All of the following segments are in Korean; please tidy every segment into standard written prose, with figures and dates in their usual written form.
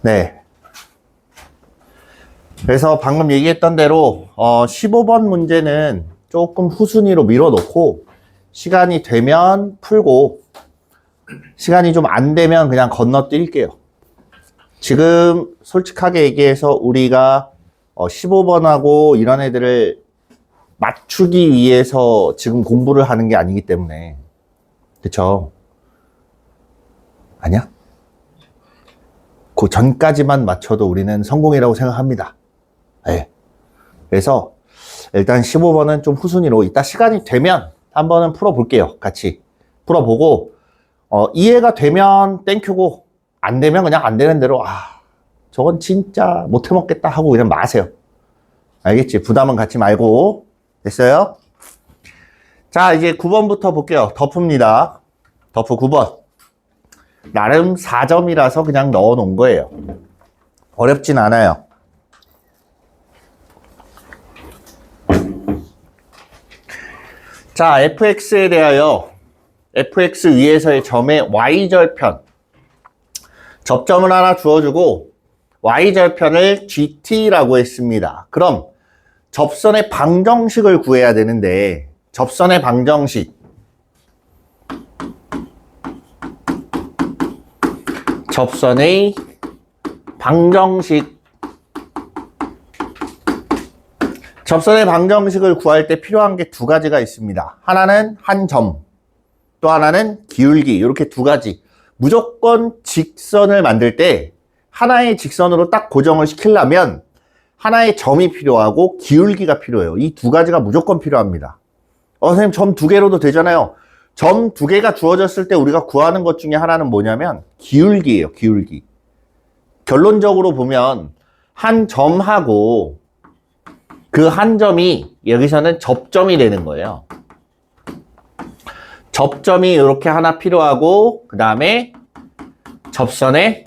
네. 그래서 방금 얘기했던 대로 15번 문제는 조금 후순위로 밀어놓고 시간이 되면 풀고 시간이 좀 안 되면 그냥 건너뛸게요. 지금 솔직하게 얘기해서 우리가 15번하고 이런 애들을 맞추기 위해서 지금 공부를 하는 게 아니기 때문에. 그쵸? 아니야? 그 전까지만 맞춰도 우리는 성공이라고 생각합니다. 네. 그래서 일단 15번은 좀 후순위로 이따 시간이 되면 한번은 풀어볼게요. 같이 풀어보고 이해가 되면 땡큐고 안 되면 그냥 안 되는 대로 저건 진짜 못 해먹겠다 하고 그냥 마세요. 알겠지? 부담은 갖지 말고. 됐어요? 자, 이제 9번부터 볼게요. 덮습니다. 덮프 9번. 나름 4점이라서 그냥 넣어 놓은 거예요. 어렵진 않아요. 자, fx에 대하여 fx 위에서의 점의 y절편. 접점을 하나 주어주고 y절편을 gt라고 했습니다. 그럼 접선의 방정식을 구해야 되는데 접선의 방정식 접선의 방정식을 구할 때 필요한 게 두 가지가 있습니다. 하나는 한 점, 또 하나는 기울기. 이렇게 두 가지. 무조건 직선을 만들 때 하나의 직선으로 딱 고정을 시키려면 하나의 점이 필요하고 기울기가 필요해요. 이 두 가지가 무조건 필요합니다. 선생님 점 두 개로도 되잖아요. 점 두 개가 주어졌을 때 우리가 구하는 것 중에 하나는 뭐냐면 기울기예요. 기울기. 결론적으로 보면 한 점하고 그 한 점이 여기서는 접점이 되는 거예요. 접점이 이렇게 하나 필요하고 그 다음에 접선의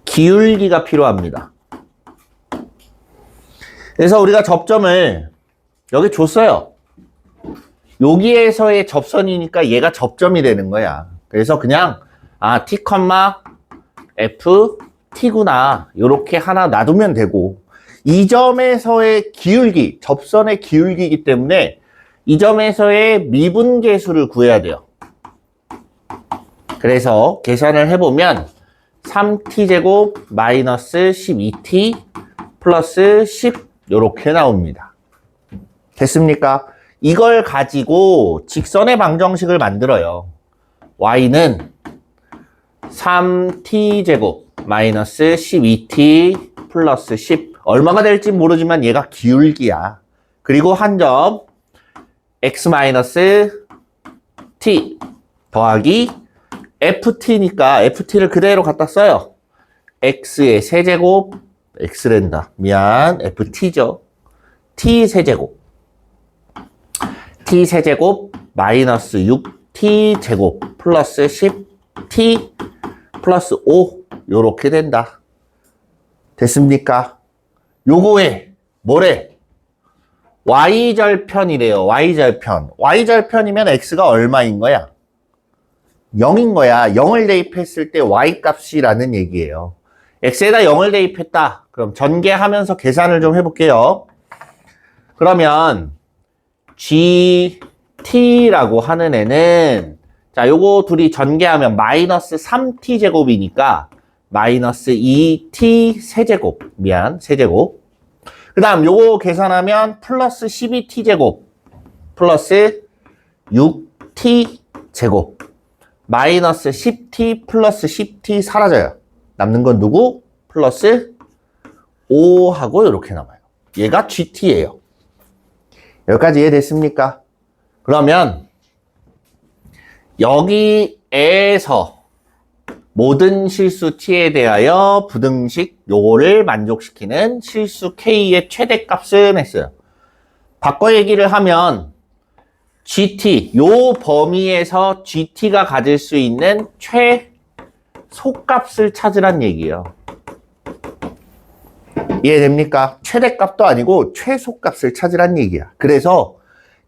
기울기가 필요합니다. 그래서 우리가 접점을 여기 줬어요. 여기에서의 접선이니까 얘가 접점이 되는 거야. 그래서 그냥 t, f, t구나 이렇게 하나 놔두면 되고 이 점에서의 기울기, 접선의 기울기이기 때문에 이 점에서의 미분계수를 구해야 돼요. 그래서 계산을 해보면 3t제곱 마이너스 12t 플러스 10 이렇게 나옵니다. 됐습니까? 이걸 가지고 직선의 방정식을 만들어요. y는 3t제곱 마이너스 12t 플러스 10 얼마가 될지 모르지만 얘가 기울기야. 그리고 한 점 x 마이너스 t 더하기 ft니까 ft를 그대로 갖다 써요. x의 세제곱 x랜다. 미안 ft죠. t 세제곱 t 세제곱 마이너스 6t 제곱 플러스 10t 플러스 5 요렇게 된다. 됐습니까? 요거에 뭐래? y절편이래요. y절편. y절편이면 x가 얼마인 거야? 0인 거야. 0을 대입했을 때 y값이라는 얘기예요. x에다 0을 대입했다. 그럼 전개하면서 계산을 좀 해볼게요. 그러면 gt라고 하는 애는 자, 요거 둘이 전개하면 마이너스 3t 제곱이니까 마이너스 2t 세제곱. 미안, 세제곱. 그 다음 요거 계산하면 플러스 12t 제곱 플러스 6t 제곱 마이너스 10t 플러스 10t 사라져요. 남는 건 누구? 플러스 5하고 이렇게 남아요. 얘가 gt예요. 여기까지 이해됐습니까? 그러면 여기에서 모든 실수 t에 대하여 부등식 요거를 만족시키는 실수 k의 최대값을 했어요. 바꿔 얘기를 하면 gt, 요 범위에서 gt가 가질 수 있는 최소값을 찾으란 얘기예요. 이해됩니까? 최대값도 아니고 최소값을 찾으란 얘기야. 그래서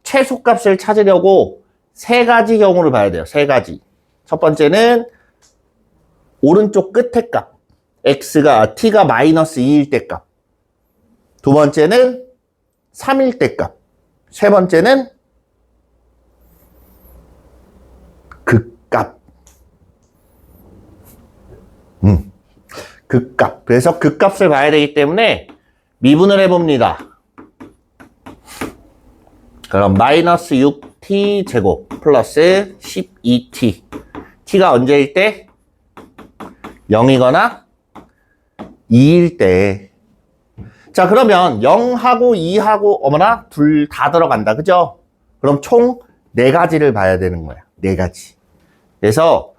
최소값을 찾으려고 세 가지 경우를 봐야 돼요. 세 가지. 첫 번째는 오른쪽 끝에 값. t가 마이너스 2일 때 값. 두 번째는 3일 때 값. 세 번째는 극값. 극값. 그래서 극값을 봐야 되기 때문에 미분을 해봅니다. 그럼 마이너스 6t 제곱 플러스 12t. t가 언제일 때? 0이거나 2일 때. 자, 그러면 0하고 2하고 어머나 둘 다 들어간다. 그죠? 그럼 총 4가지를 봐야 되는 거야. 4가지. 그래서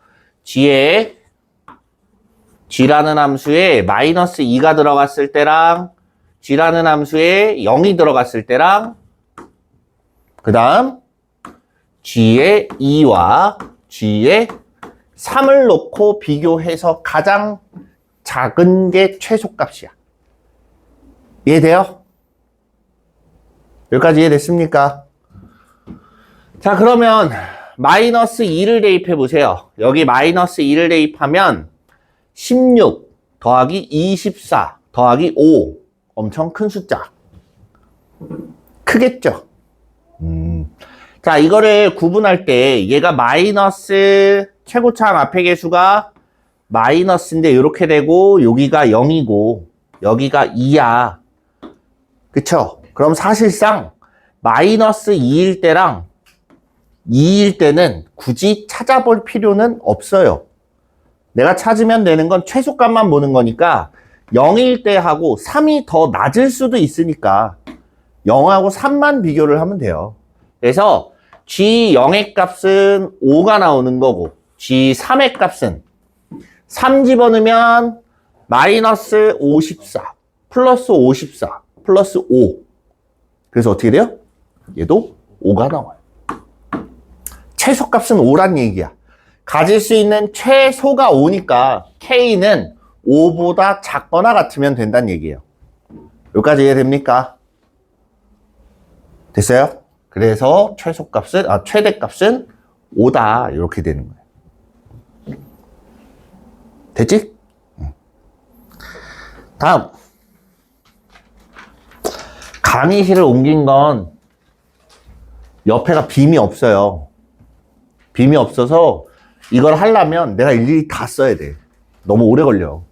g라는 함수에 마이너스 2가 들어갔을 때랑 g라는 함수에 0이 들어갔을 때랑 그 다음 g의 2와 g의 3을 놓고 비교해서 가장 작은 게 최소값이야. 이해돼요? 여기까지 이해됐습니까? 자, 그러면 마이너스 2를 대입해 보세요. 여기 마이너스 2를 대입하면 16 더하기 24 더하기 5. 엄청 큰 숫자. 크겠죠? 자, 이거를 구분할 때 얘가 마이너스 최고차항 앞에 개수가 마이너스인데 이렇게 되고 여기가 0이고 여기가 2야. 그쵸? 그럼 사실상 마이너스 2일 때랑 2일 때는 굳이 찾아볼 필요는 없어요. 내가 찾으면 되는 건 최소값만 보는 거니까 0일 때 하고 3이 더 낮을 수도 있으니까 0하고 3만 비교를 하면 돼요. 그래서 G0의 값은 5가 나오는 거고 G3의 값은 3 집어넣으면 마이너스 54 플러스 54 플러스 5. 그래서 어떻게 돼요? 얘도 5가 나와요. 최소값은 5란 얘기야. 가질 수 있는 최소가 5니까 K는 5보다 작거나 같으면 된다는 얘기예요. 여기까지 이해됩니까? 됐어요? 그래서 최대값은 5다. 이렇게 되는 거예요. 됐지? 다음. 강의실을 옮긴 건 옆에가 빔이 없어요. 빔이 없어서 이걸 하려면 내가 일일이 다 써야 돼. 너무 오래 걸려.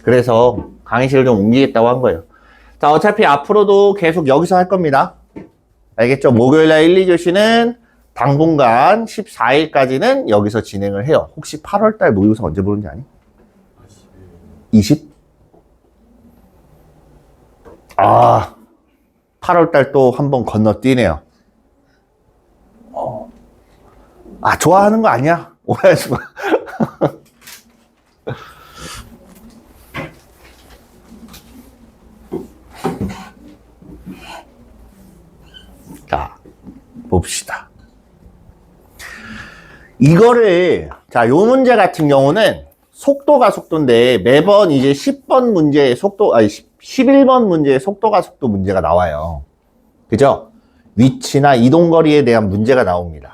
그래서 강의실을 좀 옮기겠다고 한 거예요. 자, 어차피 앞으로도 계속 여기서 할 겁니다. 알겠죠? 목요일날 1, 2교시는 당분간 14일까지는 여기서 진행을 해요. 혹시 8월달 모의고사 언제 보는지 아니? 20? 아, 8월달 또 한번 건너뛰네요. 아, 좋아하는 거 아니야? 오해하지 마. 자, 봅시다. 이거를, 자, 요 문제 같은 경우는 속도가 속도인데 매번 이제 10번 문제의 속도, 11번 문제의 속도가 속도 문제가 나와요. 그죠? 위치나 이동거리에 대한 문제가 나옵니다.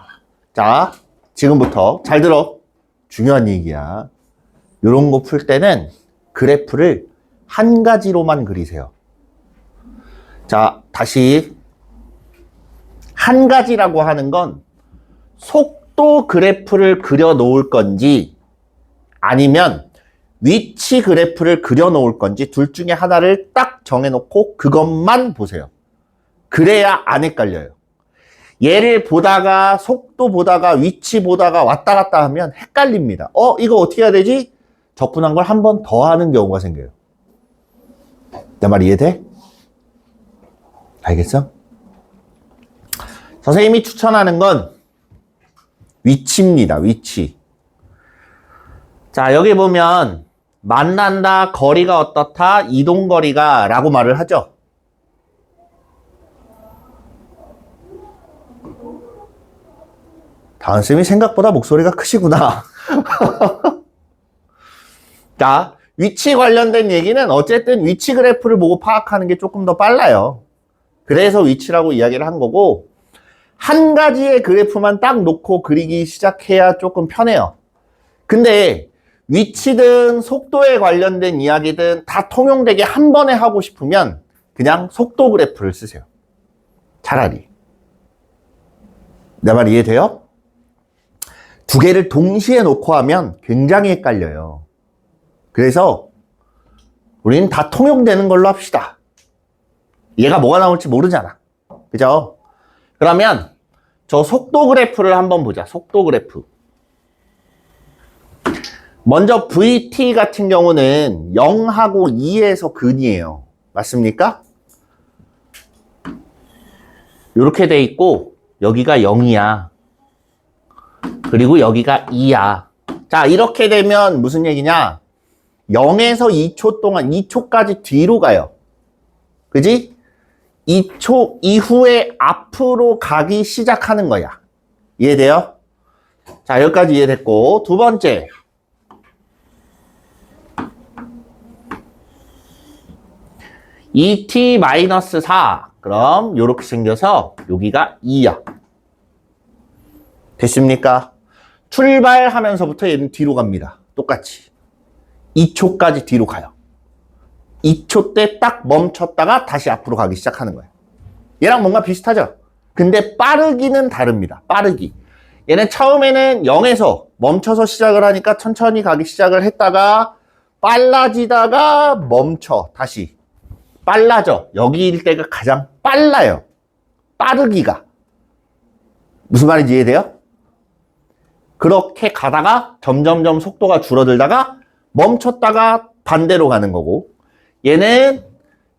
자, 지금부터 잘 들어. 중요한 얘기야. 요런 거 풀 때는 그래프를 한 가지로만 그리세요. 자, 다시. 한 가지라고 하는 건 속도 그래프를 그려 놓을 건지 아니면 위치 그래프를 그려 놓을 건지 둘 중에 하나를 딱 정해 놓고 그것만 보세요. 그래야 안 헷갈려요. 얘를 보다가 속도 보다가 위치 보다가 왔다 갔다 하면 헷갈립니다. 이거 어떻게 해야 되지? 접근한 걸 한 번 더 하는 경우가 생겨요. 내 말 이해돼? 알겠어? 선생님이 추천하는 건 위치입니다. 위치. 자, 여기 보면 만난다, 거리가 어떻다, 이동거리가 라고 말을 하죠. 다은쌤이 생각보다 목소리가 크시구나. 자, 위치 관련된 얘기는 어쨌든 위치 그래프를 보고 파악하는 게 조금 더 빨라요. 그래서 위치라고 이야기를 한 거고 한 가지의 그래프만 딱 놓고 그리기 시작해야 조금 편해요. 근데 위치든 속도에 관련된 이야기든 다 통용되게 한 번에 하고 싶으면 그냥 속도 그래프를 쓰세요. 차라리. 내 말 이해돼요? 두 개를 동시에 놓고 하면 굉장히 헷갈려요. 그래서 우리는 다 통용되는 걸로 합시다. 얘가 뭐가 나올지 모르잖아. 그죠? 그러면 저 속도 그래프를 한번 보자. 속도 그래프. 먼저 VT 같은 경우는 0하고 2에서 근이에요. 맞습니까? 이렇게 돼 있고 여기가 0이야. 그리고 여기가 2야. 자, 이렇게 되면 무슨 얘기냐? 0에서 2초 동안 2초까지 뒤로 가요. 그지? 2초 이후에 앞으로 가기 시작하는 거야. 이해돼요? 자, 여기까지 이해됐고, 두 번째. ET-4. 그럼 요렇게 생겨서 여기가 2야. 됐습니까? 출발하면서부터 얘는 뒤로 갑니다. 똑같이. 2초까지 뒤로 가요. 2초 때 딱 멈췄다가 다시 앞으로 가기 시작하는 거예요. 얘랑 뭔가 비슷하죠? 근데 빠르기는 다릅니다. 빠르기. 얘는 처음에는 0에서 멈춰서 시작을 하니까 천천히 가기 시작을 했다가 빨라지다가 멈춰. 다시. 빨라져. 여기일 때가 가장 빨라요. 빠르기가. 무슨 말인지 이해돼요? 그렇게 가다가 점점점 속도가 줄어들다가 멈췄다가 반대로 가는 거고, 얘는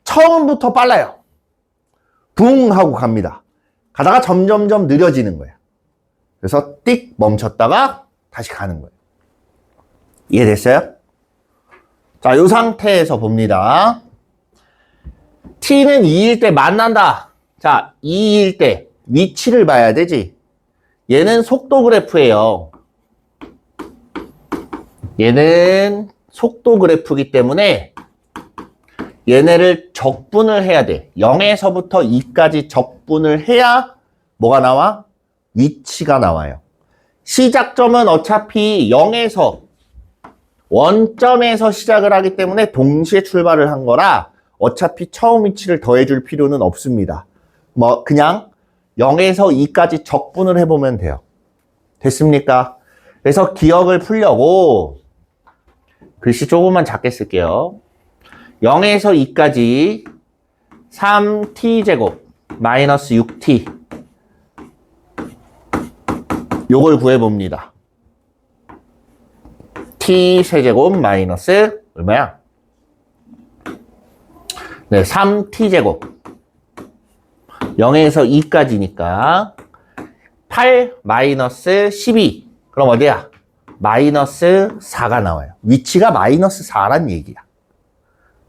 처음부터 빨라요. 붕 하고 갑니다. 가다가 점점점 느려지는 거예요. 그래서 띡 멈췄다가 다시 가는 거예요. 이해됐어요? 자, 이 상태에서 봅니다. T는 2일 때 만난다. 자, 2일 때 위치를 봐야 되지. 얘는 속도 그래프예요. 얘는 속도 그래프이기 때문에 얘네를 적분을 해야 돼. 0에서부터 2까지 적분을 해야 뭐가 나와? 위치가 나와요. 시작점은 어차피 0에서 원점에서 시작을 하기 때문에 동시에 출발을 한 거라 어차피 처음 위치를 더해줄 필요는 없습니다. 뭐 그냥 0에서 2까지 적분을 해보면 돼요. 됐습니까? 그래서 기억을 풀려고 글씨 조금만 작게 쓸게요. 0에서 2까지 3t제곱 마이너스 6t 요걸 구해봅니다. t 세제곱 마이너스 얼마야? 네, 3t제곱 0에서 2까지니까 8 마이너스 12 그럼 어디야? 마이너스 4가 나와요. 위치가 마이너스 4란 얘기야.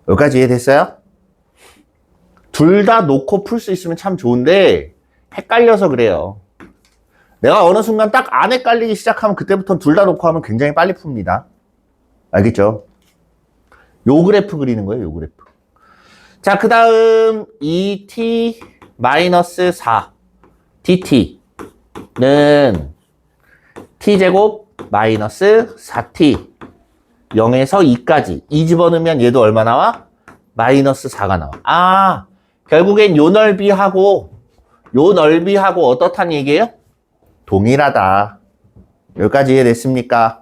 여기까지 이해됐어요? 둘 다 놓고 풀 수 있으면 참 좋은데 헷갈려서 그래요. 내가 어느 순간 딱 안 헷갈리기 시작하면 그때부터는 둘 다 놓고 하면 굉장히 빨리 풉니다. 알겠죠? 요 그래프 그리는 거예요. 요 그래프. 자, 그 다음 2t-4 dt는 t제곱 마이너스 4t 0에서 2까지 2 집어넣으면 얘도 얼마 나와? 마이너스 4가 나와. 아, 결국엔 요 넓이하고 어떻다는 얘기예요? 동일하다. 여기까지 이해됐습니까?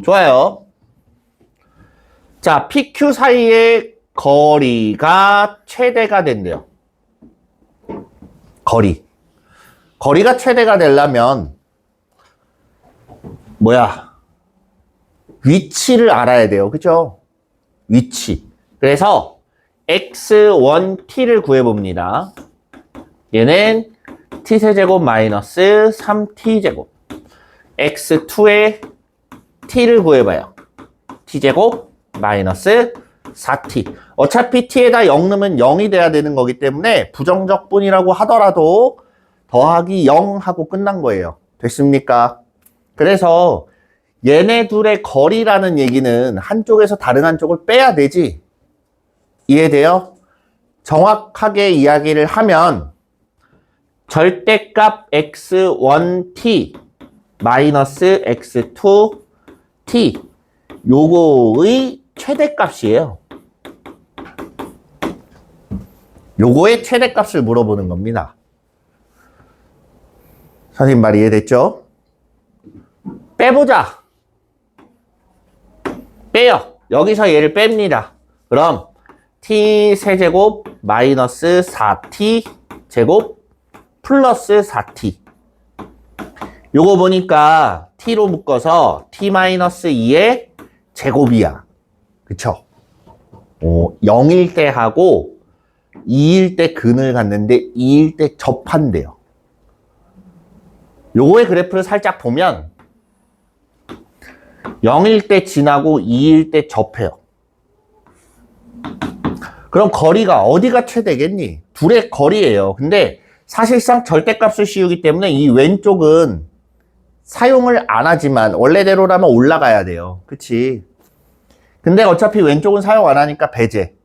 좋아요. 자, PQ 사이의 거리가 최대가 된대요. 거리가 최대가 되려면 뭐야? 위치를 알아야 돼요. 그죠? 위치. 그래서 x1t를 구해봅니다. 얘는 t세제곱 마이너스 3t제곱 x2의 t를 구해봐요. t제곱 마이너스 4t. 어차피 t에다 0 넣으면 0이 돼야 되는 거기 때문에 부정적분이라고 하더라도 더하기 0 하고 끝난 거예요. 됐습니까? 그래서 얘네 둘의 거리라는 얘기는 한쪽에서 다른 한쪽을 빼야 되지. 이해돼요? 정확하게 이야기를 하면 절대값 x1t 마이너스 x2t 요거의 최대값이에요. 요거의 최대값을 물어보는 겁니다. 선생님 말 이해됐죠? 빼보자. 빼요. 여기서 얘를 뺍니다. 그럼 t 세제곱 마이너스 4t 제곱 플러스 4t. 요거 보니까 t로 묶어서 t-2의 제곱이야. 그쵸? 0일 때 하고 2일 때 근을 갔는데 2일 때 접한대요. 요거의 그래프를 살짝 보면 0일 때 지나고 2일 때 접해요. 그럼 거리가 어디가 최대겠니? 둘의 거리예요. 근데 사실상 절대값을 씌우기 때문에 이 왼쪽은 사용을 안 하지만 원래대로라면 올라가야 돼요. 그치? 근데 어차피 왼쪽은 사용 안 하니까 배제.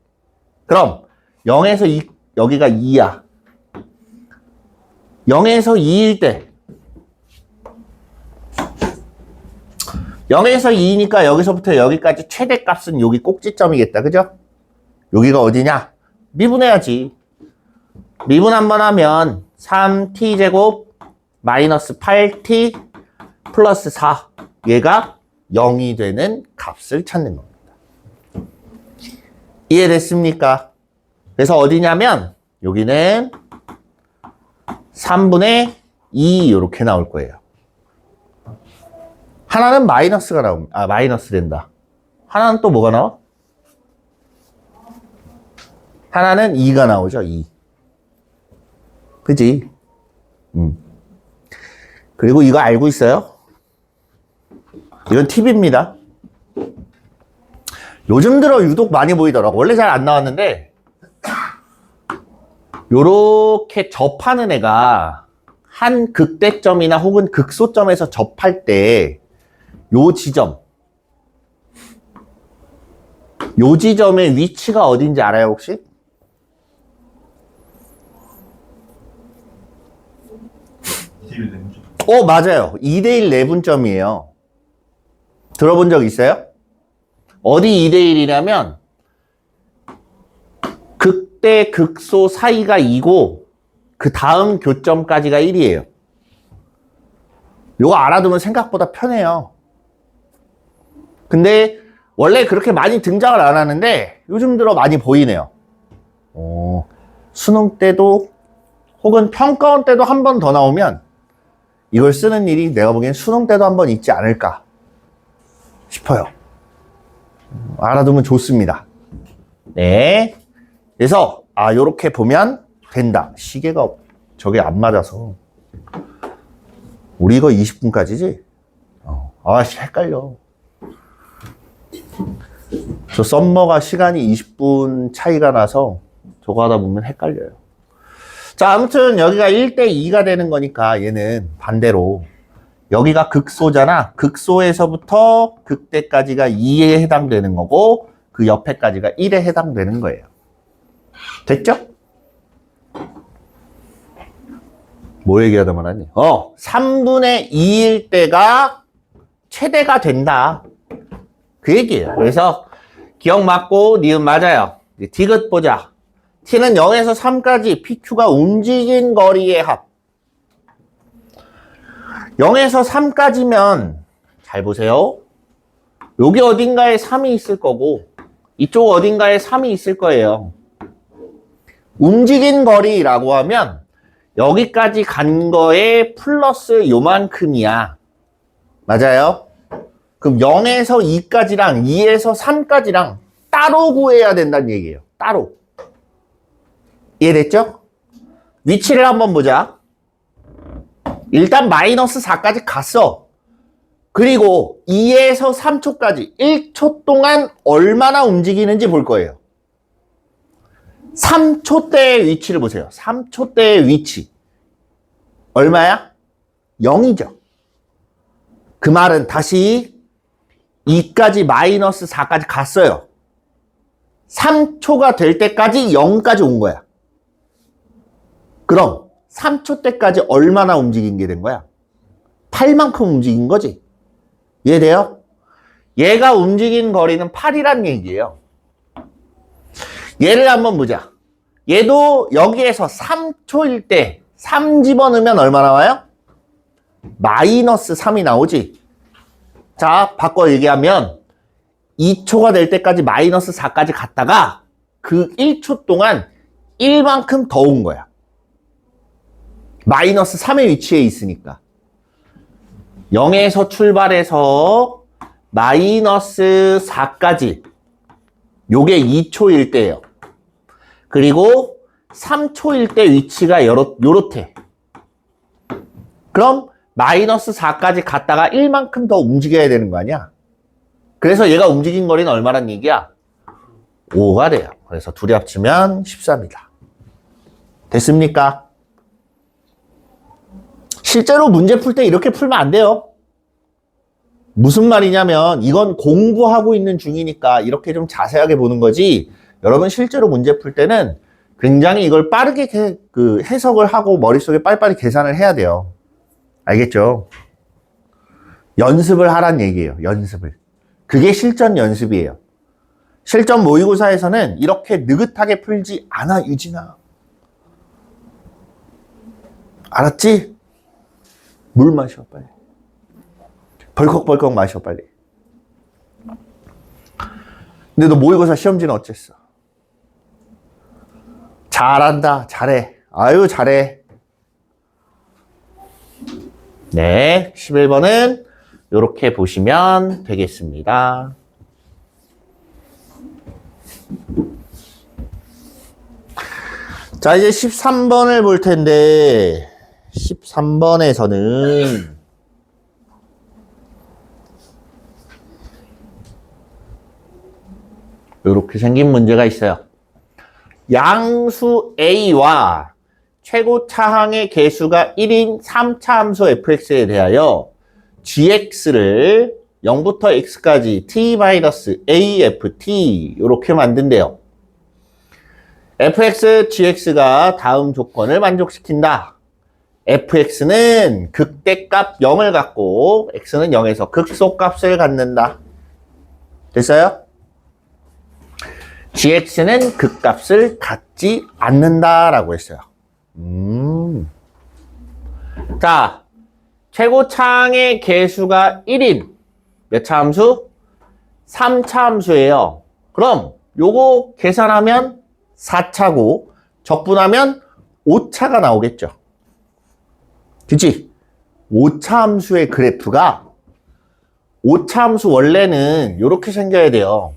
그럼 0에서 2, 여기가 2야. 0에서 2일 때 0에서 2니까 여기서부터 여기까지 최대값은 여기 꼭지점이겠다. 그죠? 여기가 어디냐? 미분해야지. 미분 한번 하면 3t제곱 마이너스 8t 플러스 4. 얘가 0이 되는 값을 찾는 겁니다. 이해됐습니까? 그래서 어디냐면 여기는 3분의 2 이렇게 나올 거예요. 하나는 마이너스가 나옵니다. 마이너스 된다. 하나는 또 뭐가 나와? 하나는 2가 나오죠. 2. 그지? 그리고 이거 알고 있어요? 이건 팁입니다. 요즘 들어 유독 많이 보이더라고. 원래 잘 안 나왔는데 요렇게 접하는 애가 한 극대점이나 혹은 극소점에서 접할 때 요 지점, 요 지점의 위치가 어딘지 알아요, 혹시? 맞아요. 2대1 내분점이에요. 들어본 적 있어요? 어디 2대1이냐면 극대, 극소 사이가 2고 그 다음 교점까지가 1이에요. 요거 알아두면 생각보다 편해요. 근데 원래 그렇게 많이 등장을 안 하는데 요즘 들어 많이 보이네요. 수능 때도 혹은 평가원 때도 한 번 더 나오면 이걸 쓰는 일이 내가 보기엔 수능 때도 한 번 있지 않을까 싶어요. 알아두면 좋습니다. 네. 그래서 요렇게 보면 된다. 시계가 저게 안 맞아서. 우리 이거 20분까지지? 헷갈려. 저 썸머가 시간이 20분 차이가 나서 저거 하다 보면 헷갈려요. 자, 아무튼 여기가 1대 2가 되는 거니까 얘는 반대로 여기가 극소잖아. 극소에서부터 극대까지가 2에 해당되는 거고 그 옆에까지가 1에 해당되는 거예요. 됐죠? 뭐 얘기하다 말았니? 3분의 2일 때가 최대가 된다. 그 얘기예요. 그래서 기억 맞고 니은 맞아요. 디귿 보자. t는 0에서 3까지 pq가 움직인 거리의 합. 0에서 3까지면 잘 보세요. 여기 어딘가에 3이 있을 거고 이쪽 어딘가에 3이 있을 거예요. 움직인 거리라고 하면 여기까지 간 거에 플러스 요만큼이야. 맞아요? 그럼 0에서 2까지랑 2에서 3까지랑 따로 구해야 된다는 얘기예요. 따로. 이해됐죠? 위치를 한번 보자. 일단 마이너스 4까지 갔어. 그리고 2에서 3초까지 1초 동안 얼마나 움직이는지 볼 거예요. 3초 때의 위치를 보세요. 3초 때의 위치. 얼마야? 0이죠. 그 말은 다시 2까지 마이너스 4까지 갔어요. 3초가 될 때까지 0까지 온 거야. 그럼 3초 때까지 얼마나 움직인 게 된 거야? 8만큼 움직인 거지. 이해돼요? 얘가 움직인 거리는 8이란 얘기예요. 얘를 한번 보자. 얘도 여기에서 3초일 때 3 집어넣으면 얼마 나와요? 마이너스 3이 나오지. 자, 바꿔 얘기하면 2초가 될 때까지 마이너스 4까지 갔다가 그 1초 동안 1만큼 더 온 거야. 마이너스 3의 위치에 있으니까. 0에서 출발해서 마이너스 4까지 요게 2초일 때예요. 그리고 3초일 때 위치가 요렇대. 그럼 마이너스 4까지 갔다가 1만큼 더 움직여야 되는 거 아니야? 그래서 얘가 움직인 거리는 얼마란 얘기야? 5가 돼요. 그래서 둘이 합치면 14입니다. 됐습니까? 실제로 문제 풀 때 이렇게 풀면 안 돼요. 무슨 말이냐면 이건 공부하고 있는 중이니까 이렇게 좀 자세하게 보는 거지, 여러분 실제로 문제 풀 때는 굉장히 이걸 빠르게 해석을 하고 머릿속에 빨리빨리 계산을 해야 돼요. 알겠죠? 연습을 하란 얘기예요. 연습을. 그게 실전 연습이에요. 실전 모의고사에서는 이렇게 느긋하게 풀지 않아, 유진아. 알았지? 물 마셔, 빨리. 벌컥벌컥 마셔, 빨리. 근데 너 모의고사 시험지는 어쨌어? 잘한다, 잘해. 아유, 잘해. 네, 11번은 이렇게 보시면 되겠습니다. 자, 이제 13번을 볼 텐데 13번에서는 이렇게 생긴 문제가 있어요. 양수 A와 최고 차항의 개수가 1인 3차 함수 fx에 대하여 gx를 0부터 x까지 t-aft 이렇게 만든대요. fx, gx가 다음 조건을 만족시킨다. fx는 극대값 0을 갖고 x는 0에서 극소값을 갖는다. 됐어요? gx는 극값을 갖지 않는다라고 했어요. 자, 최고차항의 개수가 1인 몇 차 함수? 3차 함수예요. 그럼 요거 계산하면 4차고 적분하면 5차가 나오겠죠. 그치? 5차 함수의 그래프가 5차 함수 원래는 이렇게 생겨야 돼요.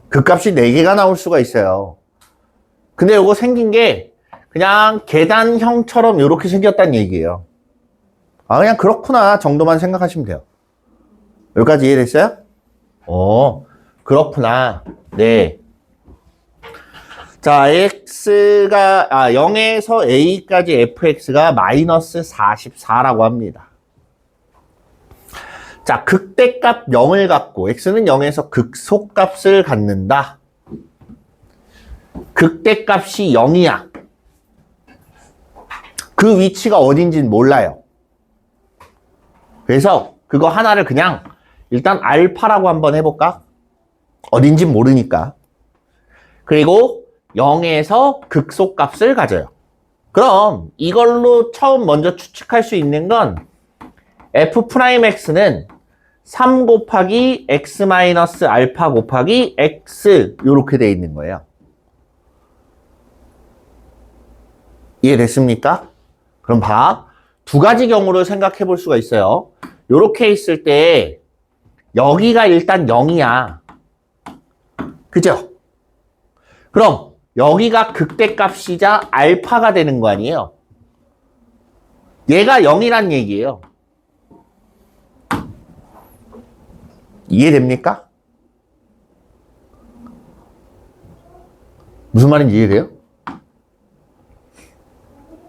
극값이 4개가 나올 수가 있어요. 근데 요거 생긴 게 그냥 계단형처럼 이렇게 생겼다는 얘기예요. 아, 그냥 그렇구나 정도만 생각하시면 돼요. 여기까지 이해됐어요? 그렇구나. 네. 자, x가 0에서 a까지 fx가 마이너스 44라고 합니다. 자, 극대값 0을 갖고 x는 0에서 극소값을 갖는다. 극대값이 0이야. 그 위치가 어딘지는 몰라요. 그래서 그거 하나를 그냥 일단 알파라고 한번 해볼까? 어딘진 모르니까. 그리고 0에서 극소값을 가져요. 그럼 이걸로 처음 먼저 추측할 수 있는 건 f'x는 3 곱하기 x 마이너스 알파 곱하기 x 이렇게 돼 있는 거예요. 이해됐습니까? 그럼 봐. 두 가지 경우를 생각해 볼 수가 있어요. 이렇게 있을 때 여기가 일단 0이야. 그죠? 그럼 여기가 극대값이자 알파가 되는 거 아니에요? 얘가 0이란 얘기예요. 이해됩니까? 무슨 말인지 이해돼요?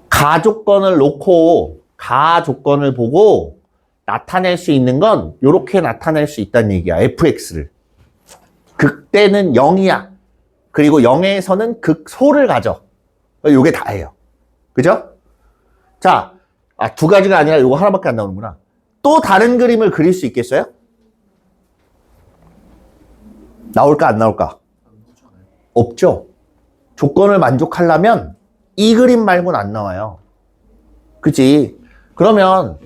가조건을 놓고 가조건을 보고 나타낼 수 있는 건 이렇게 나타낼 수 있다는 얘기야. fx를. 극대는 0이야. 그리고 0에서는 극소를 가져. 요게 다예요. 그죠? 자, 두 가지가 아니라 요거 하나밖에 안 나오는구나. 또 다른 그림을 그릴 수 있겠어요? 나올까 안 나올까? 없죠. 조건을 만족하려면 이 그림 말고는 안 나와요. 그치? 그러면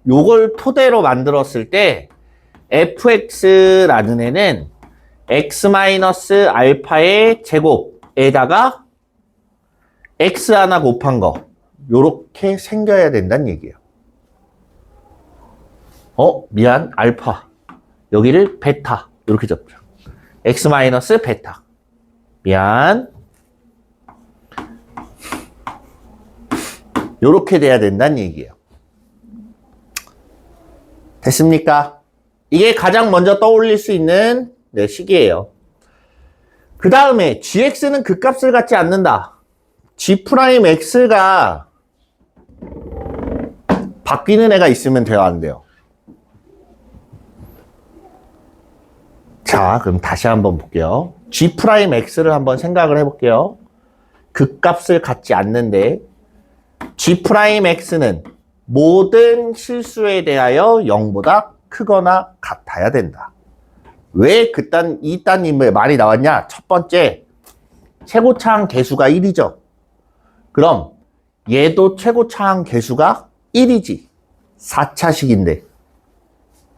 요걸 토대로 만들었을 때 fx라는 애는 x-알파의 제곱에다가 x 하나 곱한 거 요렇게 생겨야 된다는 얘기예요. 미안, 알파 여기를 베타 이렇게 잡죠. x-베타 미안 요렇게 돼야 된다는 얘기예요. 됐습니까? 이게 가장 먼저 떠올릴 수 있는 식이에요. 그 다음에 gx는 그 값을 갖지 않는다. g'x가 바뀌는 애가 있으면 돼요, 안 돼요? 자, 그럼 다시 한번 볼게요. g'x를 한번 생각을 해볼게요. 그 값을 갖지 않는데 g'x는 모든 실수에 대하여 0보다 크거나 같아야 된다. 왜 이딴 말이 나왔냐? 첫 번째, 최고차항 개수가 1이죠. 그럼 얘도 최고차항 개수가 1이지. 4차식인데.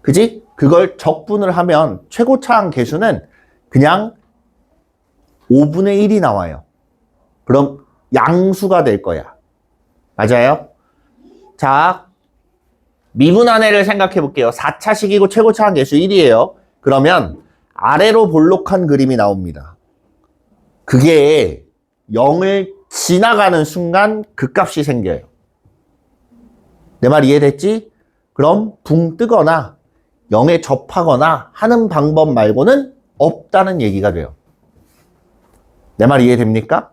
그지? 그걸 적분을 하면 최고차항 개수는 그냥 5분의 1이 나와요. 그럼 양수가 될 거야. 맞아요? 자, 미분한 애를 생각해 볼게요. 4차식이고 최고차항 개수 1이에요. 그러면 아래로 볼록한 그림이 나옵니다. 그게 0을 지나가는 순간 그 값이 생겨요. 내 말 이해됐지? 그럼 붕 뜨거나 0에 접하거나 하는 방법 말고는 없다는 얘기가 돼요. 내 말 이해됩니까?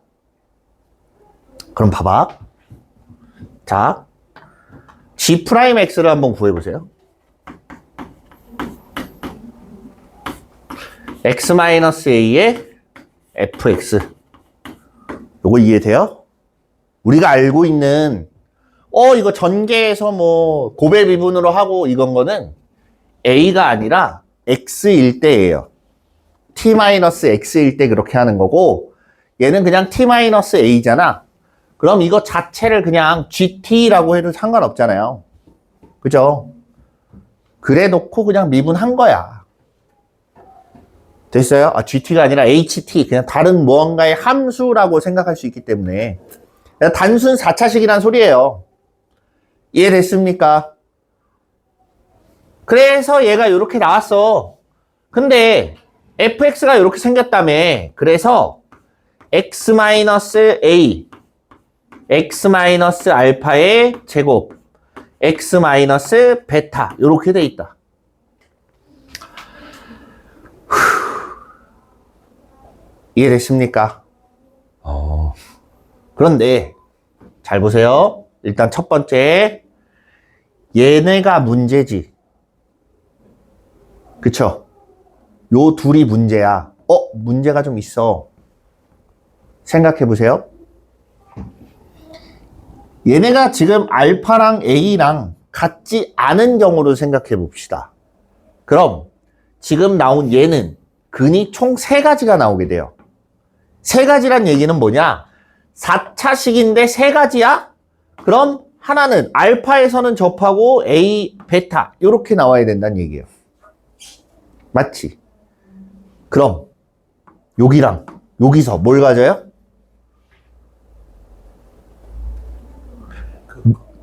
그럼 봐봐. 자, g'x를 한번 구해보세요. x-a의 fx. 요거 이해돼요? 우리가 알고 있는 이거 전개해서 뭐 고배 미분으로 하고 이건 거는 a가 아니라 x일 때예요. t-x일 때 그렇게 하는 거고 얘는 그냥 t-a잖아. 그럼 이거 자체를 그냥 gt라고 해도 상관없잖아요. 그죠? 그래 놓고 그냥 미분한 거야. 됐어요? gt가 아니라 ht, 그냥 다른 무언가의 함수라고 생각할 수 있기 때문에 그냥 단순 4차식이란 소리예요. 이해됐습니까? 그래서 얘가 이렇게 나왔어. 근데 fx가 이렇게 생겼다며. 그래서 x-a x-알파의 제곱 x-베타 이렇게 돼 있다. 이해됐습니까? 그런데 잘 보세요. 일단 첫 번째 얘네가 문제지. 그쵸? 요 둘이 문제야. 문제가 좀 있어. 생각해 보세요. 얘네가 지금 알파랑 A랑 같지 않은 경우를 생각해 봅시다. 그럼 지금 나온 얘는 근이 총 3가지가 나오게 돼요. 3가지란 얘기는 뭐냐? 4차식인데 3가지야? 그럼 하나는 알파에서는 접하고 A, 베타 이렇게 나와야 된다는 얘기예요. 맞지? 그럼 여기랑 여기서 뭘 가져요?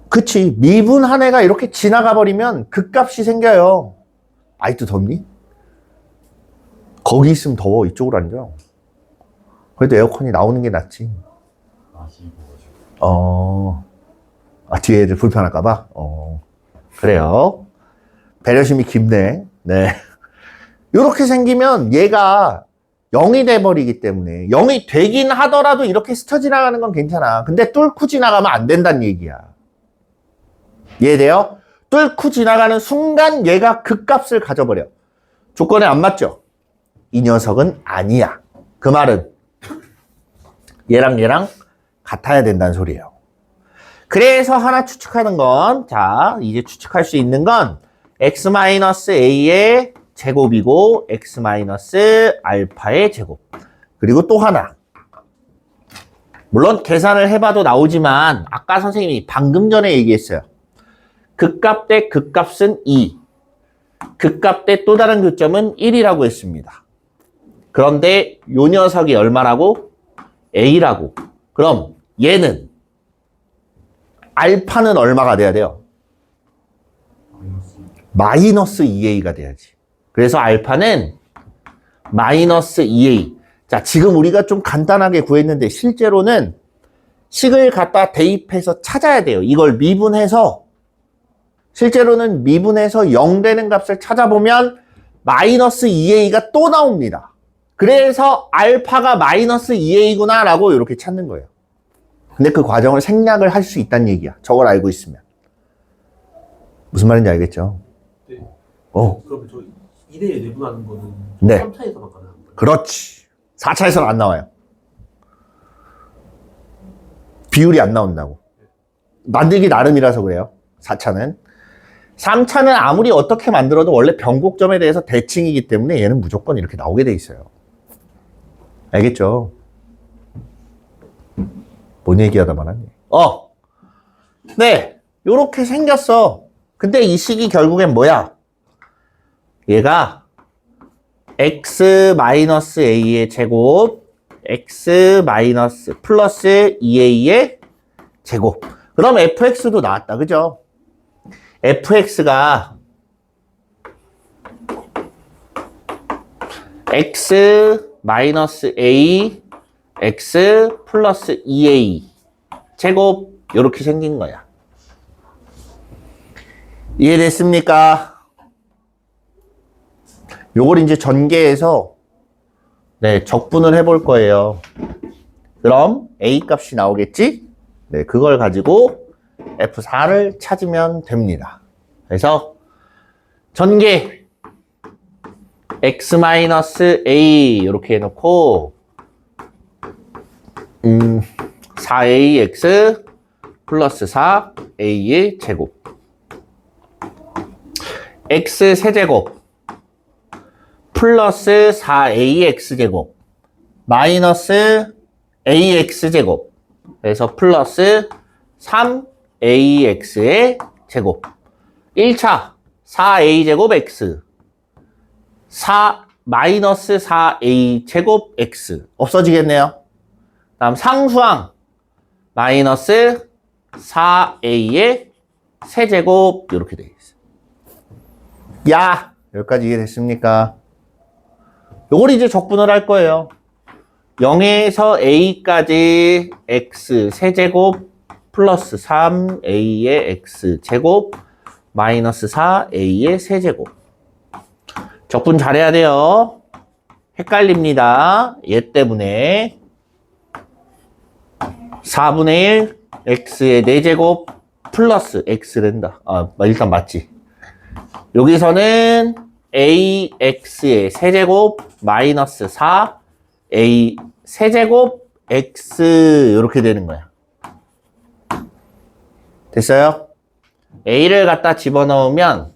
그치, 미분한 애가 이렇게 지나가 버리면 그 값이 생겨요. 아직도 덥니? 거기 있으면 더워. 이쪽으로 앉아. 그래도 에어컨이 나오는 게 낫지. 뒤에 애들 불편할까봐? 그래요. 배려심이 깊네. 네. 이렇게 생기면 얘가 0이 돼버리기 때문에 0이 되긴 하더라도 이렇게 스쳐 지나가는 건 괜찮아. 근데 뚫고 지나가면 안 된다는 얘기야. 이해돼요? 뚫고 지나가는 순간 얘가 그 값을 가져버려. 조건에 안 맞죠? 이 녀석은 아니야. 그 말은 얘랑 같아야 된다는 소리예요. 그래서 하나 추측하는 건, 자, 이제 추측할 수 있는 건 x-a의 제곱이고 x 마이너스 알파의 제곱. 그리고 또 하나. 물론 계산을 해봐도 나오지만 아까 선생님이 방금 전에 얘기했어요. 극값 대 극값은 2. 극값 대 또 다른 교점은 1이라고 했습니다. 그런데 요 녀석이 얼마라고? A라고. 그럼 얘는 알파는 얼마가 돼야 돼요? 마이너스 2A가 돼야지. 그래서 알파는 마이너스 2A. 자, 지금 우리가 좀 간단하게 구했는데 실제로는 식을 갖다 대입해서 찾아야 돼요. 이걸 미분해서 실제로는 미분해서 0 되는 값을 찾아보면 마이너스 2A가 또 나옵니다. 그래서 알파가 마이너스 2A구나 라고 이렇게 찾는 거예요. 근데 그 과정을 생략을 할 수 있다는 얘기야. 저걸 알고 있으면. 무슨 말인지 알겠죠? 네. 그럼 저 2대1 내분하는 거는 네. 3차에서만 가능한 거예요? 그렇지. 4차에서는 안 나와요. 비율이 안 나온다고. 만들기 나름이라서 그래요. 4차는. 3차는 아무리 어떻게 만들어도 원래 변곡점에 대해서 대칭이기 때문에 얘는 무조건 이렇게 나오게 돼 있어요. 알겠죠? 뭔 얘기하다 말았니? 네. 요렇게 생겼어. 근데 이 식이 결국엔 뭐야? 얘가 x-a의 제곱, x- 플러스 2a의 제곱. 그럼 fx도 나왔다. 그죠? fx가 x-a, x 플러스 2a 제곱 이렇게 생긴 거야. 이해됐습니까? 요걸 이제 전개해서 네, 적분을 해볼 거예요. 그럼 a 값이 나오겠지? 네, 그걸 가지고 F4를 찾으면 됩니다. 그래서 전개 x-a 이렇게 해놓고 4ax 플러스 4a의 제곱 x 세제곱 플러스 4ax 제곱 마이너스 ax 제곱 그래서 플러스 3ax의 제곱 1차 4a 제곱 x 마이너스 4a 제곱 x 없어지겠네요. 다음 상수항 마이너스 4a의 세제곱 이렇게 되어 있어요. 야! 여기까지 이해됐습니까? 요걸 이제 적분을 할 거예요. 0에서 a까지 x 세제곱 플러스 3a의 x 제곱 마이너스 4a의 세제곱. 적분 잘해야 돼요. 헷갈립니다. 얘 때문에 4분의 1 x의 4제곱 플러스 x랜다. 일단 맞지. 여기서는 ax의 세제곱 마이너스 4a 세제곱 x 이렇게 되는 거야. 됐어요? a를 갖다 집어넣으면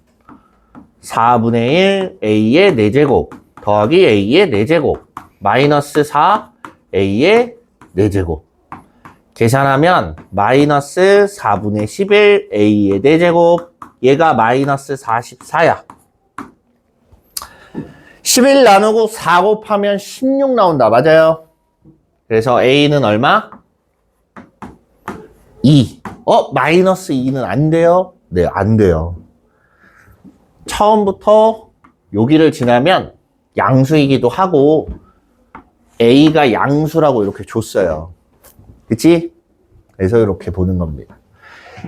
4분의 1 a의 4제곱 더하기 a의 4제곱 마이너스 4a의 4제곱 계산하면 마이너스 4분의 11 a의 4제곱 얘가 마이너스 44야. 11 나누고 4 곱하면 16 나온다. 맞아요? 그래서 a는 얼마? 2. 마이너스 2는 안 돼요? 네, 안 돼요. 처음부터 여기를 지나면 양수이기도 하고 a가 양수라고 이렇게 줬어요. 그치? 그래서 이렇게 보는 겁니다.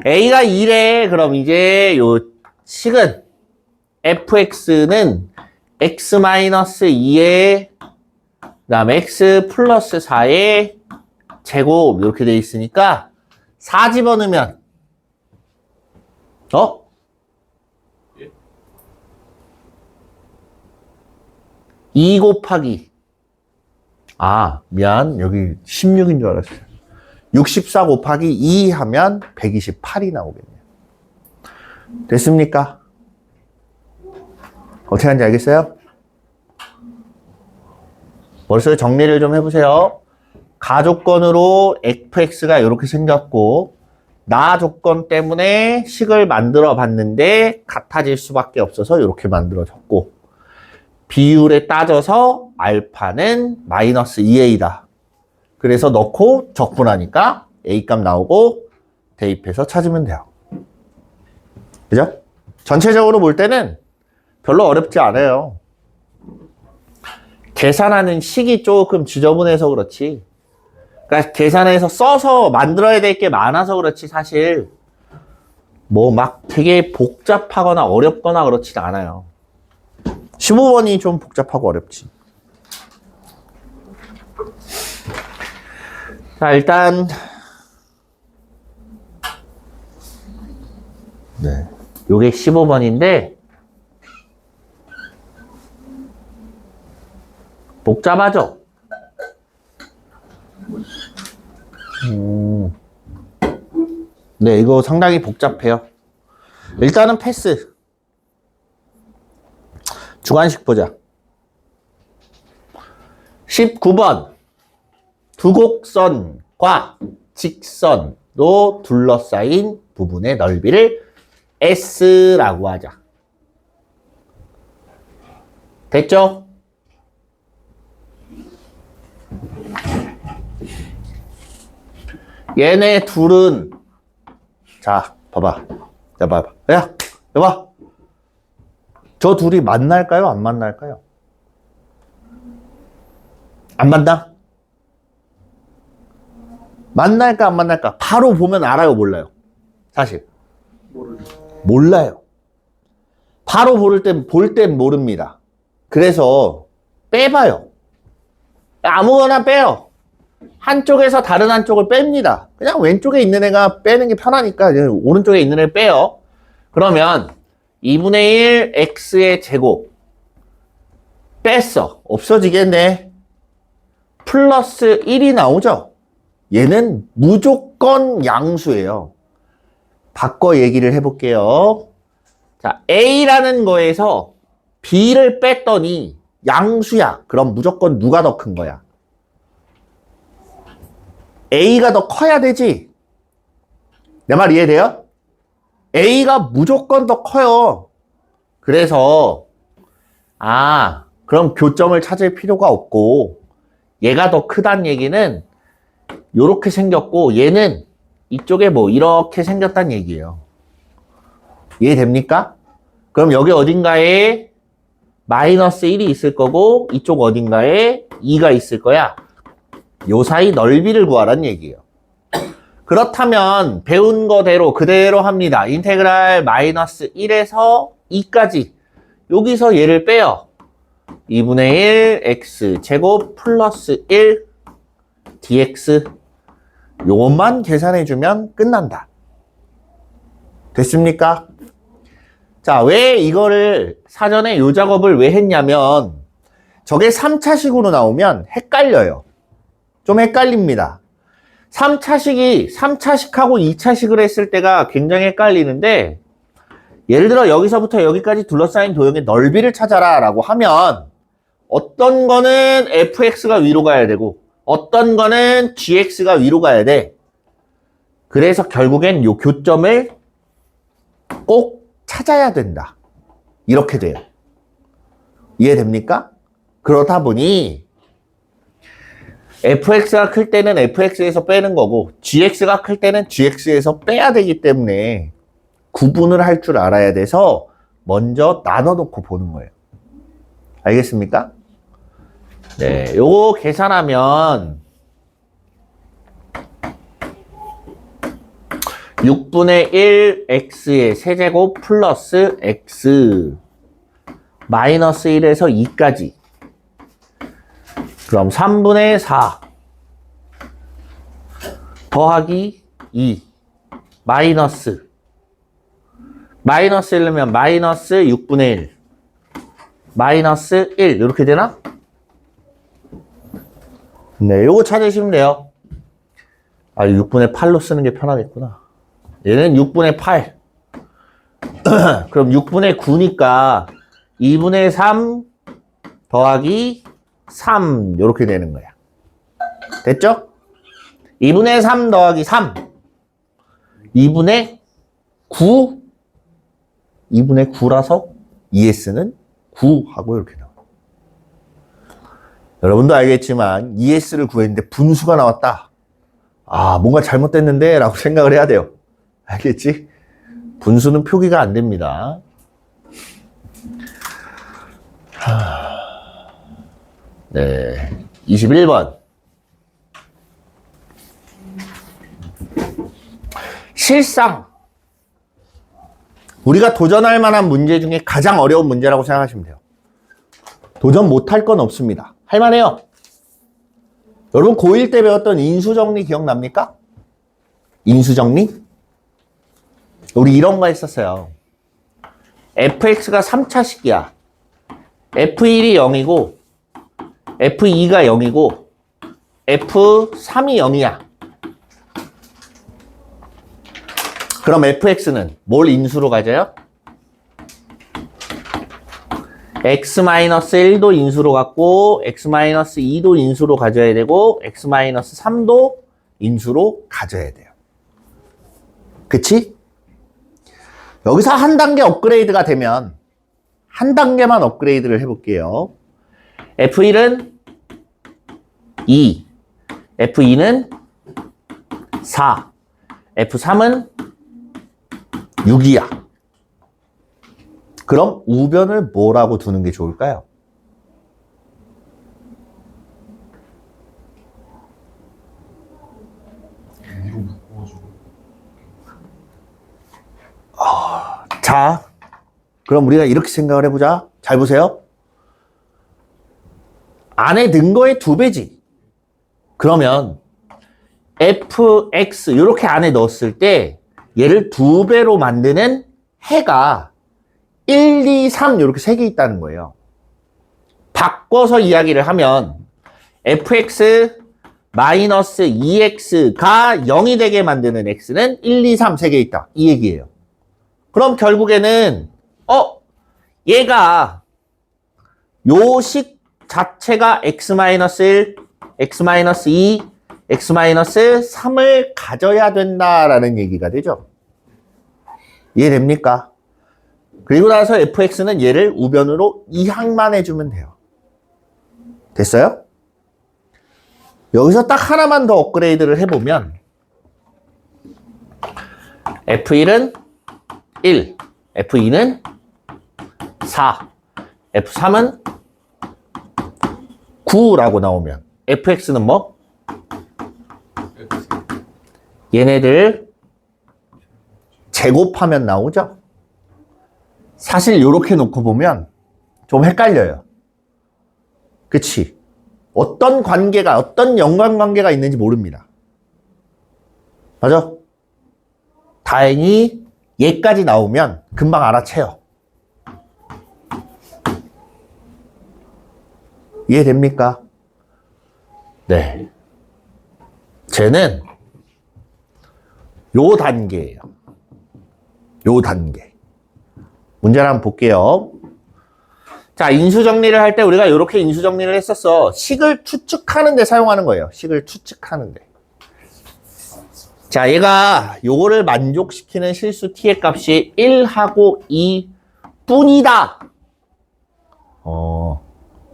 a가 2래. 그럼 이제 요 식은 fx는 x-2의 그다음에 x 플러스 4의 제곱 이렇게 돼 있으니까 4 집어넣으면 2 곱하기 미안 여기 16인 줄 알았어요. 64 곱하기 2 하면 128이 나오겠네요. 됐습니까? 어떻게 하는지 알겠어요? 머릿속에 정리를 좀 해보세요. 가조건으로 fx가 이렇게 생겼고 나 조건 때문에 식을 만들어 봤는데 같아질 수밖에 없어서 이렇게 만들어졌고 비율에 따져서 알파는 마이너스 2a다. 그래서 넣고 적분하니까 a 값 나오고 대입해서 찾으면 돼요. 그죠? 전체적으로 볼 때는 별로 어렵지 않아요. 계산하는 식이 조금 지저분해서 그렇지. 그러니까 계산해서 써서 만들어야 될 게 많아서 그렇지 사실 뭐 막 되게 복잡하거나 어렵거나 그렇진 않아요. 15번이 좀 복잡하고 어렵지. 자, 일단 네, 요게 15번인데 복잡하죠? 네, 이거 상당히 복잡해요. 일단은 패스. 주관식 보자. 19번. 두 곡선과 직선도 둘러싸인 부분의 넓이를 S라고 하자. 됐죠? 얘네 둘은 자, 봐봐. 야, 봐봐. 야, 여봐. 저 둘이 만날까요? 안 만날까요? 안 만나? 만날까 안 만날까? 바로 보면 알아요, 몰라요? 사실 몰라요. 바로 볼 땐 모릅니다. 그래서 빼봐요. 아무거나 빼요. 한쪽에서 다른 한쪽을 뺍니다. 그냥 왼쪽에 있는 애가 빼는 게 편하니까 오른쪽에 있는 애 빼요. 그러면 2분의 1 x의 제곱 뺐어. 없어지겠네. 플러스 1이 나오죠. 얘는 무조건 양수예요. 바꿔 얘기를 해볼게요. 자, a라는 거에서 b를 뺐더니 양수야. 그럼 무조건 누가 더 큰 거야? a가 더 커야 되지. 내 말 이해돼요? a가 무조건 더 커요. 그래서 그럼 교점을 찾을 필요가 없고 얘가 더 크다는 얘기는 요렇게 생겼고 얘는 이쪽에 뭐 이렇게 생겼다는 얘기예요. 이해됩니까? 그럼 여기 어딘가에 마이너스 1이 있을 거고 이쪽 어딘가에 2가 있을 거야. 요 사이 넓이를 구하라는 얘기예요. 그렇다면 배운 거대로 그대로 합니다. 인테그랄 마이너스 1에서 2까지 여기서 얘를 빼요. 2분의 1 x 제곱 플러스 1 dx 요것만 계산해주면 끝난다. 됐습니까? 자, 왜 이거를 사전에 요 작업을 왜 했냐면 저게 3차식으로 나오면 헷갈려요. 좀 헷갈립니다. 3차식하고 2차식을 했을 때가 굉장히 헷갈리는데 예를 들어 여기서부터 여기까지 둘러싸인 도형의 넓이를 찾아라 라고 하면 어떤 거는 fx가 위로 가야 되고 어떤 거는 gx가 위로 가야 돼. 그래서 결국엔 요 교점을 꼭 찾아야 된다. 이렇게 돼요. 이해됩니까? 그렇다 보니 fx가 클 때는 fx에서 빼는 거고 gx가 클 때는 gx에서 빼야 되기 때문에 구분을 할 줄 알아야 돼서 먼저 나눠놓고 보는 거예요. 알겠습니까? 네, 요거 계산하면 6분의 1 x의 세제곱 플러스 x 마이너스 1에서 2까지 그럼 3분의 4 더하기 2 마이너스 1넣으면 마이너스 6분의 1 마이너스 1 이렇게 되나? 네, 요거 찾으시면 돼요. 6분의 8로 쓰는 게 편하겠구나. 얘는 6분의 8 그럼 6분의 9니까 2분의 3 더하기 3 이렇게 되는 거야. 됐죠? 2분의 3 더하기 3 2분의 9 2분의 9라서 ES는 9 하고 이렇게 나와요. 여러분도 알겠지만 ES를 구했는데 분수가 나왔다. 아, 뭔가 잘못됐는데 라고 생각을 해야 돼요. 알겠지? 분수는 표기가 안 됩니다. 네, 21번. 실상 우리가 도전할 만한 문제 중에 가장 어려운 문제라고 생각하시면 돼요. 도전 못할 건 없습니다. 할만해요. 여러분 고1 때 배웠던 인수정리 기억납니까? 인수정리? 우리 이런 거 했었어요. fx가 3차식이야. f1이 0이고 f2가 0이고 f3이 0이야. 그럼 fx는 뭘 인수로 가져요? x-1도 인수로 갖고 x-2도 인수로 가져야 되고 x-3도 인수로 가져야 돼요. 그치? 여기서 한 단계 업그레이드가 되면 한 단계만 업그레이드를 해볼게요. f1은 2, f2는 4, f3은 6이야. 그럼 우변을 뭐라고 두는 게 좋을까요? 자, 그럼 우리가 이렇게 생각을 해보자. 잘 보세요. 안에 넣은 거의 2배지. 그러면 fx 이렇게 안에 넣었을 때 얘를 2배로 만드는 해가 1, 2, 3 이렇게 3개 있다는 거예요. 바꿔서 이야기를 하면 fx 마이너스 2x가 0이 되게 만드는 x는 1, 2, 3 3개 있다. 이 얘기예요. 그럼 결국에는 얘가 요 식 자체가 x-1, x-2, x-3을 가져야 된다라는 얘기가 되죠. 이해됩니까? 그리고 나서 fx는 얘를 우변으로 이항만 해주면 돼요. 됐어요? 여기서 딱 하나만 더 업그레이드를 해보면 f1은 1, f2는 4, f3은 9라고 나오면 fx는 뭐? 얘네들 제곱하면 나오죠? 사실 이렇게 놓고 보면 좀 헷갈려요. 그치? 어떤 관계가, 어떤 연관관계가 있는지 모릅니다. 맞아? 다행히 얘까지 나오면 금방 알아채요. 이해됩니까? 네. 쟤는 요 단계예요. 요 단계. 문제를 한번 볼게요. 자, 인수정리를 할 때 우리가 이렇게 인수정리를 했었어. 식을 추측하는 데 사용하는 거예요. 식을 추측하는 데. 자, 얘가 요거를 만족시키는 실수 t의 값이 1하고 2 뿐이다.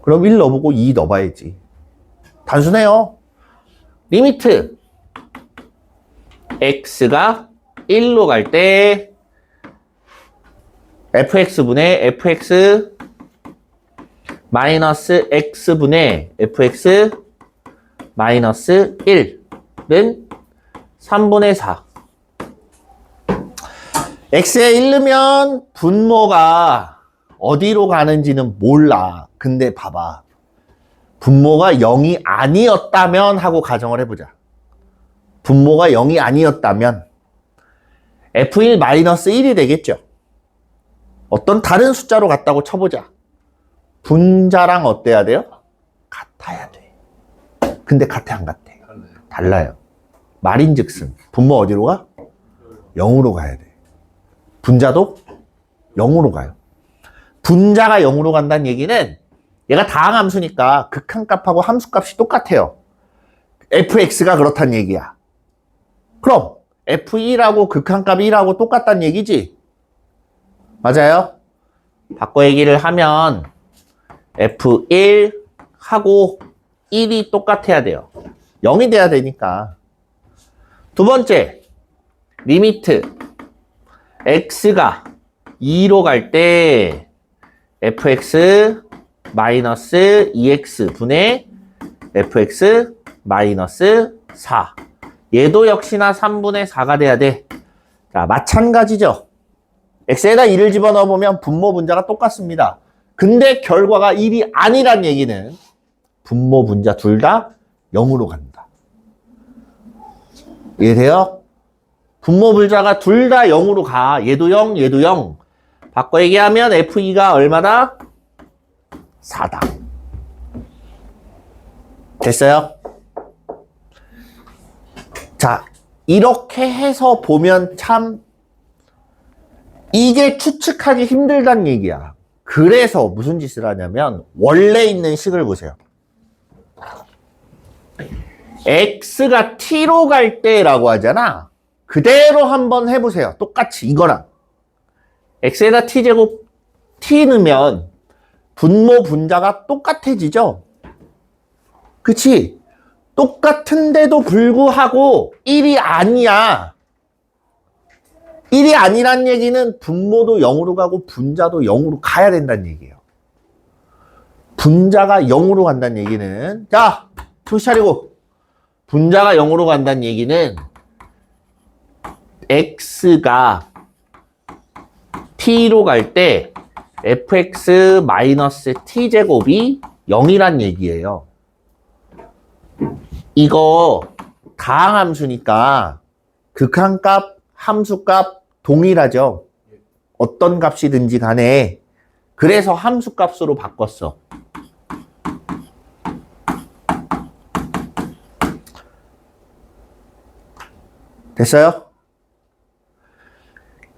그럼 1 넣어보고 2 넣어봐야지. 단순해요. 리미트 x가 1로 갈 때 fx분의 fx 마이너스 x분의 fx 마이너스 1은 3분의 4. x에 1 넣으면 분모가 어디로 가는지는 몰라. 근데 봐봐. 분모가 0이 아니었다면 하고 가정을 해보자. 분모가 0이 아니었다면 f1-1이 되겠죠. 어떤 다른 숫자로 같다고 쳐보자. 분자랑 어때야 돼요? 같아야 돼. 근데 같아 안 같아? 달라요. 말인즉슨 분모 어디로 가? 0으로 가야 돼. 분자도 0으로 가요. 분자가 0으로 간다는 얘기는 얘가 다항함수니까 극한값하고 함수값이 똑같아요. fx가 그렇다는 얘기야. 그럼 f1하고 극한값 1하고 똑같다는 얘기지? 맞아요? 바꿔 얘기를 하면 f1하고 1이 똑같아야 돼요. 0이 돼야 되니까. 두 번째, 리미트 x가 2로 갈 때 fx 마이너스 2x 분의 fx 마이너스 4. 얘도 역시나 3분의 4가 돼야 돼. 자, 마찬가지죠. x에다 2를 집어넣어 보면 분모 분자가 똑같습니다. 근데 결과가 1이 아니란 얘기는 분모 분자 둘 다 0으로 간다. 이해돼요? 분모 분자가 둘 다 0으로 가. 얘도 0, 얘도 0. 바꿔 얘기하면 f2가 얼마다? 4다. 됐어요? 자, 이렇게 해서 보면 참 이게 추측하기 힘들다는 얘기야. 그래서 무슨 짓을 하냐면 원래 있는 식을 보세요. x가 t로 갈 때라고 하잖아. 그대로 한번 해보세요. 똑같이 이거랑 x에다 t제곱 t 넣으면 분모 분자가 똑같아지죠? 그치? 똑같은데도 불구하고 1이 아니야. 1이 아니란 얘기는 분모도 0으로 가고 분자도 0으로 가야 된다는 얘기예요. 분자가 0으로 간다는 얘기는, 자, 정신 차리고. 분자가 0으로 간다는 얘기는 x가 t로 갈 때 fx 마이너스 t제곱이 0이란 얘기예요. 이거 다항함수니까 극한값, 함수값 동일하죠. 어떤 값이든지 간에. 그래서 함수값으로 바꿨어. 됐어요?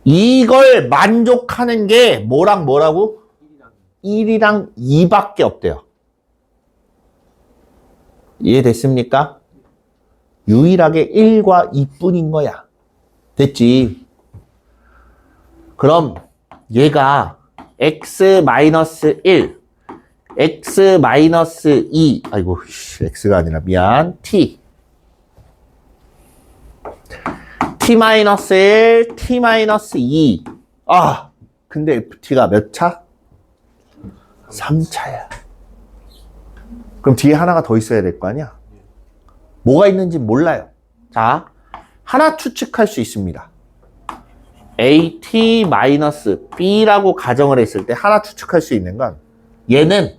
이걸 만족하는 게 뭐랑 뭐라고? 1이랑 2밖에 없대요. 이해됐습니까? 유일하게 1과 2뿐인 거야. 됐지? 그럼 얘가 x-1, x-2, 아이고, x가 아니라 미안, t. t-1, t-2. 아, 근데 ft가 몇 차? 3차야. 그럼 뒤에 하나가 더 있어야 될 거 아니야? 뭐가 있는지 몰라요. 자, 하나 추측할 수 있습니다. at-b라고 가정을 했을 때 하나 추측할 수 있는 건 얘는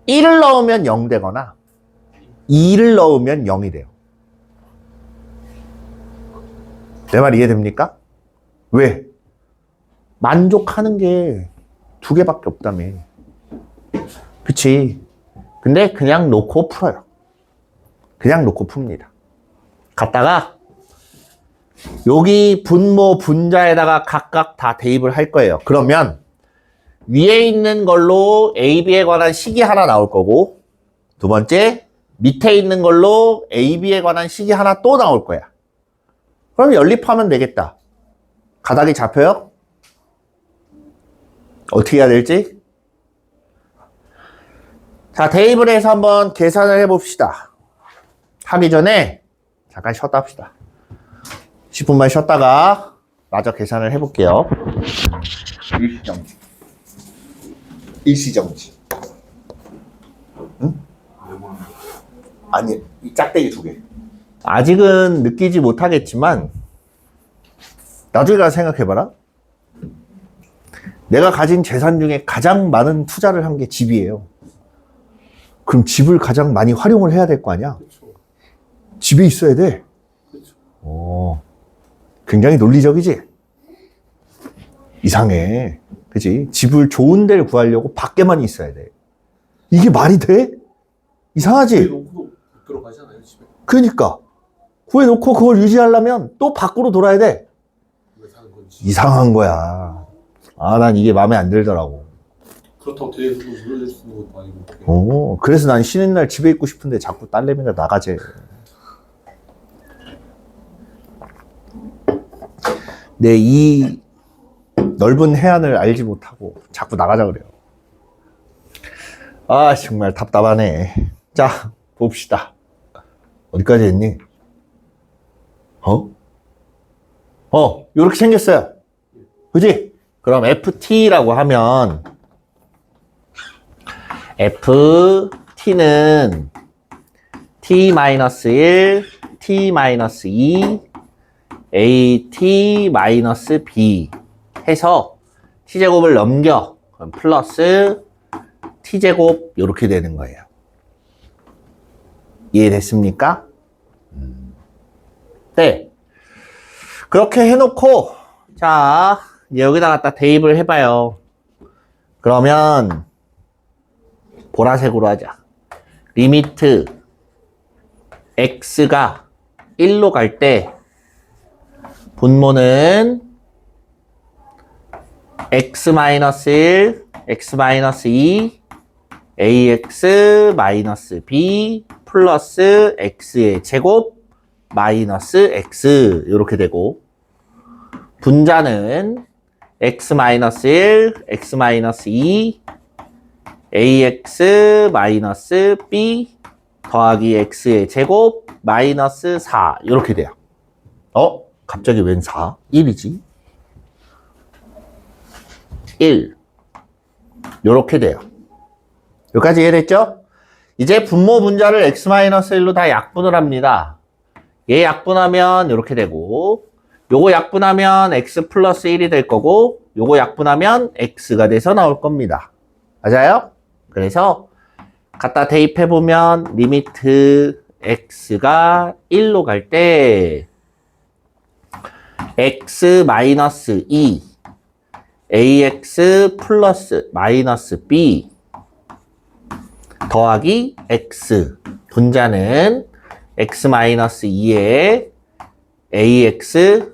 1을 넣으면 0 되거나 2를 넣으면 0이 돼요. 내 말 이해됩니까? 왜? 만족하는 게 두 개밖에 없다며. 그치? 근데 그냥 놓고 풀어요. 그냥 놓고 풉니다. 갖다가 여기 분모 분자에다가 각각 다 대입을 할 거예요. 그러면 위에 있는 걸로 AB에 관한 식이 하나 나올 거고, 두 번째 밑에 있는 걸로 AB에 관한 식이 하나 또 나올 거야. 그럼 연립하면 되겠다. 가닥이 잡혀요? 어떻게 해야 될지? 자, 대입을 해서 한번 계산을 해봅시다. 하기 전에 잠깐 쉬었다 합시다. 10분만 쉬었다가 마저 계산을 해볼게요. 일시정지. 일시정지. 응? 아니, 이 짝대기 두 개. 아직은 느끼지 못하겠지만 나중에 가서 생각해봐라. 내가 가진 재산 중에 가장 많은 투자를 한 게 집이에요. 그럼 집을 가장 많이 활용을 해야 될 거 아니야? 그렇죠. 집에 있어야 돼. 그렇죠. 굉장히 논리적이지? 이상해. 그치? 집을 좋은 데를 구하려고 밖에만 있어야 돼. 이게 말이 돼? 이상하지? 놓고 못 들어가잖아요, 집에. 그러니까. 구해놓고 그걸 유지하려면 또 밖으로 돌아야 돼. 왜 사는 건지. 이상한 거야. 아, 난 이게 마음에 안 들더라고. 그렇다고 대회에서 물려줄 수 있는 것도 아니고. 오, 그래서 난 쉬는 날 집에 있고 싶은데 자꾸 딸내미가 나가재. 내 이 넓은 해안을 알지 못하고 자꾸 나가자 그래요. 아, 정말 답답하네. 자, 봅시다. 어디까지 했니? 요렇게 생겼어요. 그지? 그럼 FT라고 하면 FT는 T-1, T-2, AT-B 해서 T제곱을 넘겨. 그럼 플러스 T제곱 이렇게 되는 거예요. 이해됐습니까? 네. 그렇게 해놓고 자, 이제 여기다 갖다 대입을 해봐요. 그러면 보라색으로 하자. 리미트 x가 1로 갈 때 분모는 x-1, x-2, ax-b 플러스 x의 제곱 마이너스 x 이렇게 되고 분자는 x-1, x-2, ax-b 더하기 x의 제곱 마이너스 4 이렇게 돼요. 갑자기 웬 4? 1이지? 1 이렇게 돼요. 여기까지 이해됐죠? 이제 분모 분자를 x-1로 다 약분을 합니다. 얘 약분하면 이렇게 되고 요거 약분하면 x 플러스 1이 될 거고 요거 약분하면 x가 돼서 나올 겁니다. 맞아요? 그래서 갖다 대입해보면 리미트 x가 1로 갈 때 x-2 ax 플러스 마이너스 b 더하기 x 분자는 x-2에 ax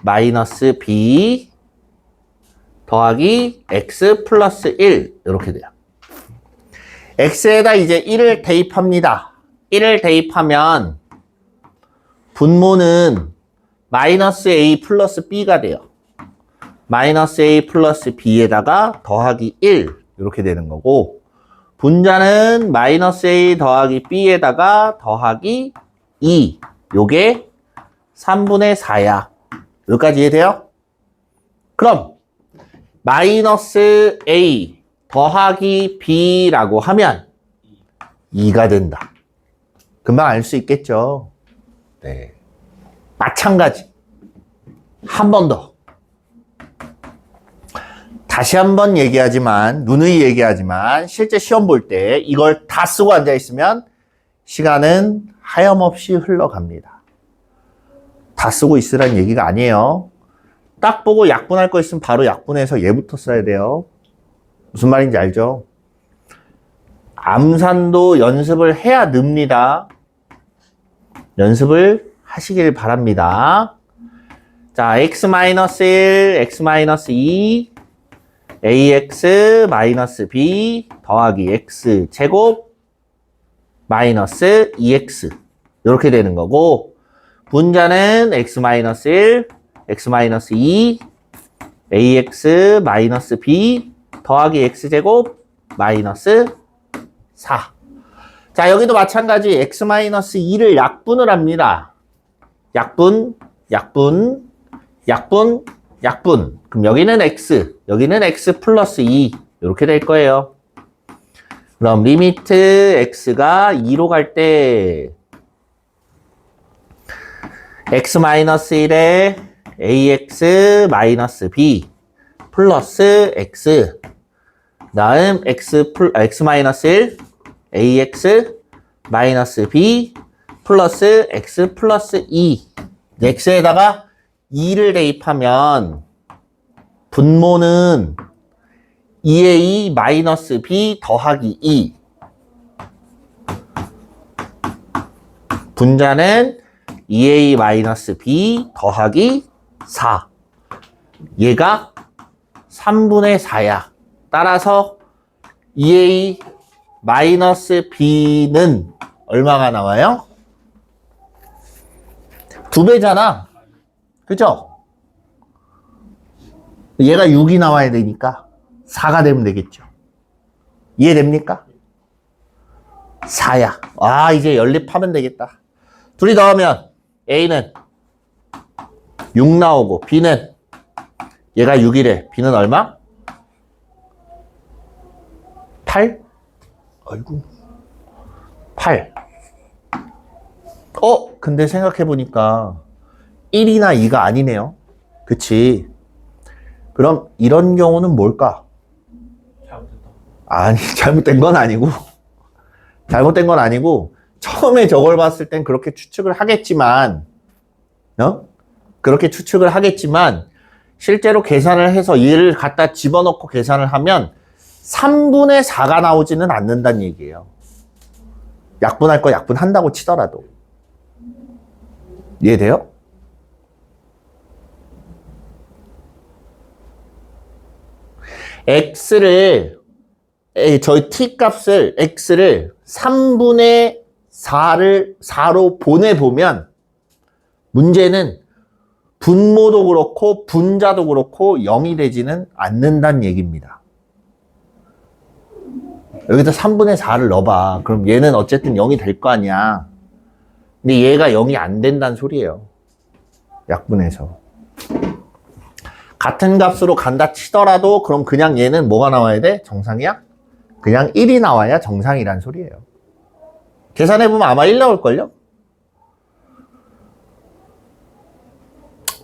마이너스 b 더하기 x 플러스 1 이렇게 돼요. x에다 이제 1을 대입합니다. 1을 대입하면 분모는 마이너스 a 플러스 b가 돼요. 마이너스 a 플러스 b에다가 더하기 1 이렇게 되는 거고 분자는 마이너스 a 더하기 b에다가 더하기 2 요게 3분의 4야. 여기까지 이해돼요? 그럼 마이너스 a 더하기 b라고 하면 2가 된다. 금방 알 수 있겠죠? 네. 마찬가지. 한 번 더. 다시 한번 얘기하지만, 누누이 얘기하지만, 실제 시험 볼 때 이걸 다 쓰고 앉아있으면 시간은 하염없이 흘러갑니다. 다 쓰고 있으라는 얘기가 아니에요. 딱 보고 약분할 거 있으면 바로 약분해서 얘부터 써야 돼요. 무슨 말인지 알죠? 암산도 연습을 해야 늡니다. 연습을 하시길 바랍니다. 자, x-1, x-2, ax-b 더하기 x 제곱 마이너스 2x 이렇게 되는 거고 분자는 x-1, x-2, ax-b 더하기 x제곱 마이너스 4. 자, 여기도 마찬가지 x-2를 약분을 합니다. 약분. 그럼 여기는 x, 여기는 x 플러스 2 이렇게 될 거예요. 그럼 리미트 x가 2로 갈 때 x-1에 ax-b 플러스 x 다음 x-1 ax-b 플러스 x 플러스 2 x에다가 2를 대입하면 분모는 2a 마이너스 b 더하기 2 분자는 2a 마이너스 b 더하기 4 얘가 3분의 4야. 따라서 2a 마이너스 b는 얼마가 나와요? 2배잖아. 그죠? 얘가 6이 나와야 되니까 4가 되면 되겠죠. 이해됩니까? 4야. 아, 이제 연립하면 되겠다. 둘이 더하면 A는 6 나오고 B는 얘가 6이래. B는 얼마? 8? 아이고. 8. 근데 생각해보니까 1이나 2가 아니네요. 그치? 그럼 이런 경우는 뭘까? 잘못했다. 아니, 잘못된 건 아니고. 잘못된 건 아니고, 처음에 저걸 봤을 땐 그렇게 추측을 하겠지만, 그렇게 추측을 하겠지만, 실제로 계산을 해서 얘를 갖다 집어넣고 계산을 하면 3분의 4가 나오지는 않는다는 얘기예요. 약분할 거 약분한다고 치더라도. 이해돼요? 저희 t 값을, x를 3분의 4로 보내보면, 문제는 분모도 그렇고, 분자도 그렇고, 0이 되지는 않는다는 얘기입니다. 여기다 3분의 4를 넣어봐. 그럼 얘는 어쨌든 0이 될 거 아니야. 근데 얘가 0이 안 된다는 소리예요. 약분해서. 같은 값으로 간다 치더라도 그럼 그냥 얘는 뭐가 나와야 돼? 정상이야? 그냥 1이 나와야 정상이란 소리예요. 계산해보면 아마 1 나올걸요?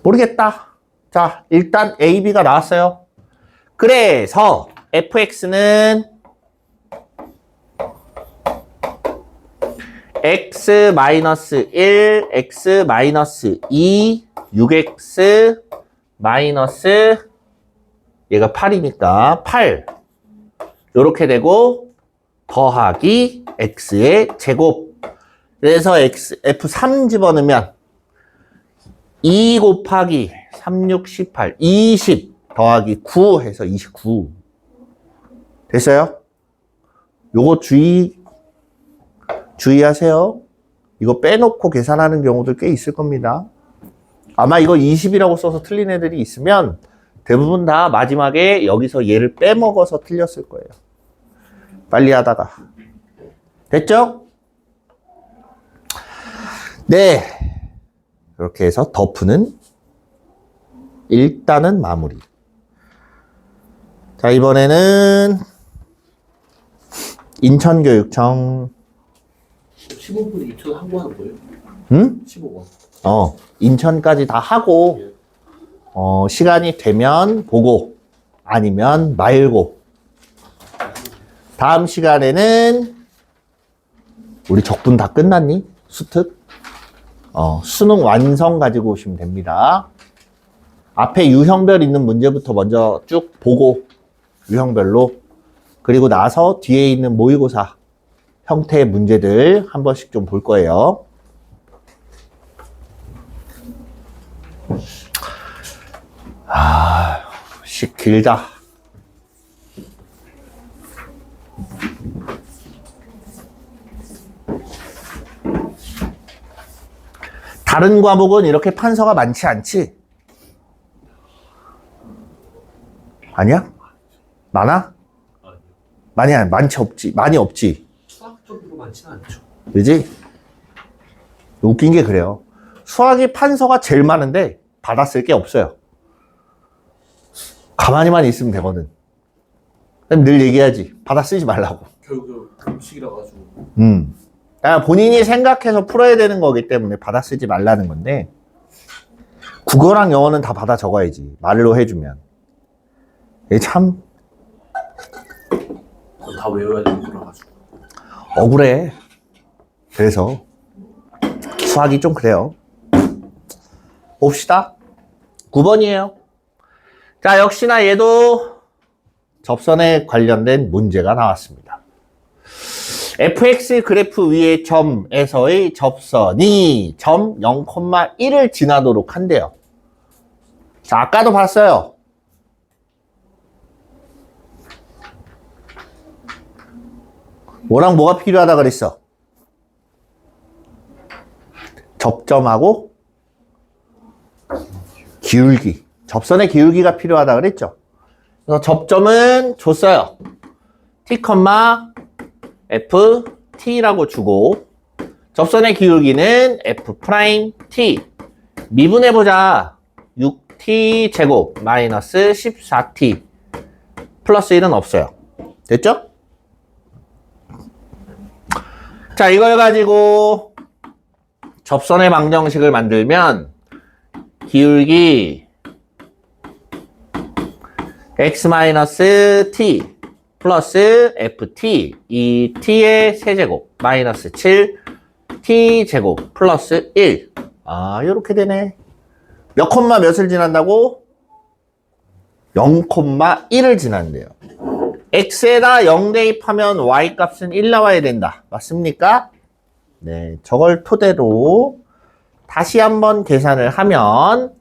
모르겠다. 자, 일단 A, B가 나왔어요. 그래서 fx는 x-1, x-2, 6x 마이너스 얘가 8이니까 8 요렇게 되고 더하기 x의 제곱. 그래서 f3 집어넣으면 2 곱하기 3, 6, 18 20 더하기 9 해서 29 됐어요? 요거 주의하세요. 이거 빼놓고 계산하는 경우들 꽤 있을 겁니다. 아마 이거 20이라고 써서 틀린 애들이 있으면 대부분 다 마지막에 여기서 얘를 빼먹어서 틀렸을 거예요. 빨리 하다가. 됐죠? 네. 이렇게 해서 더프는 일단은 마무리. 자, 이번에는 인천교육청 15분 2초 한거 하는 거예요? 응? 15번. 인천까지 다 하고 시간이 되면 보고 아니면 말고 다음 시간에는 우리 적분 다 끝났니? 수특? 수능 완성 가지고 오시면 됩니다. 앞에 유형별 있는 문제부터 먼저 쭉 보고 유형별로 그리고 나서 뒤에 있는 모의고사 형태의 문제들 한 번씩 좀 볼 거예요. 씩 길다. 다른 과목은 이렇게 판서가 많지 않지? 아니야? 많아? 많지 없지. 많이 없지. 수학 정도로 많지는 않죠. 그지? 웃긴 게 그래요. 수학이 판서가 제일 많은데 받아쓸 게 없어요. 가만히만 있으면 되거든. 늘 얘기하지. 받아 쓰지 말라고. 결국 음식이라 가지고. 그러니까 본인이 생각해서 풀어야 되는 거기 때문에 받아 쓰지 말라는 건데 국어랑 영어는 다 받아 적어야지. 말로 해주면. 이게 참 다 외워야 되는 거라 가지고. 억울해. 그래서 수학이 좀 그래요. 봅시다. 9번이에요. 자, 역시나 얘도 접선에 관련된 문제가 나왔습니다. fx 그래프 위의 점에서의 접선이 점 0,1을 지나도록 한대요. 자, 아까도 봤어요. 뭐랑 뭐가 필요하다 그랬어? 접점하고 기울기. 접선의 기울기가 필요하다 그랬죠? 그래서 접점은 줬어요. t, f, t라고 주고 접선의 기울기는 f 프라임 t. 미분해보자. 6t 제곱 마이너스 14t 플러스 1은 없어요. 됐죠? 자, 이걸 가지고 접선의 방정식을 만들면 기울기 x-t 플러스 ft 이 t의 세제곱 마이너스 7 t 제곱 플러스 1. 아, 요렇게 되네. 몇 콤마 몇을 지난다고? 0,1을 지난대요. x에다 0 대입하면 y 값은 1 나와야 된다. 맞습니까? 네, 저걸 토대로 다시 한번 계산을 하면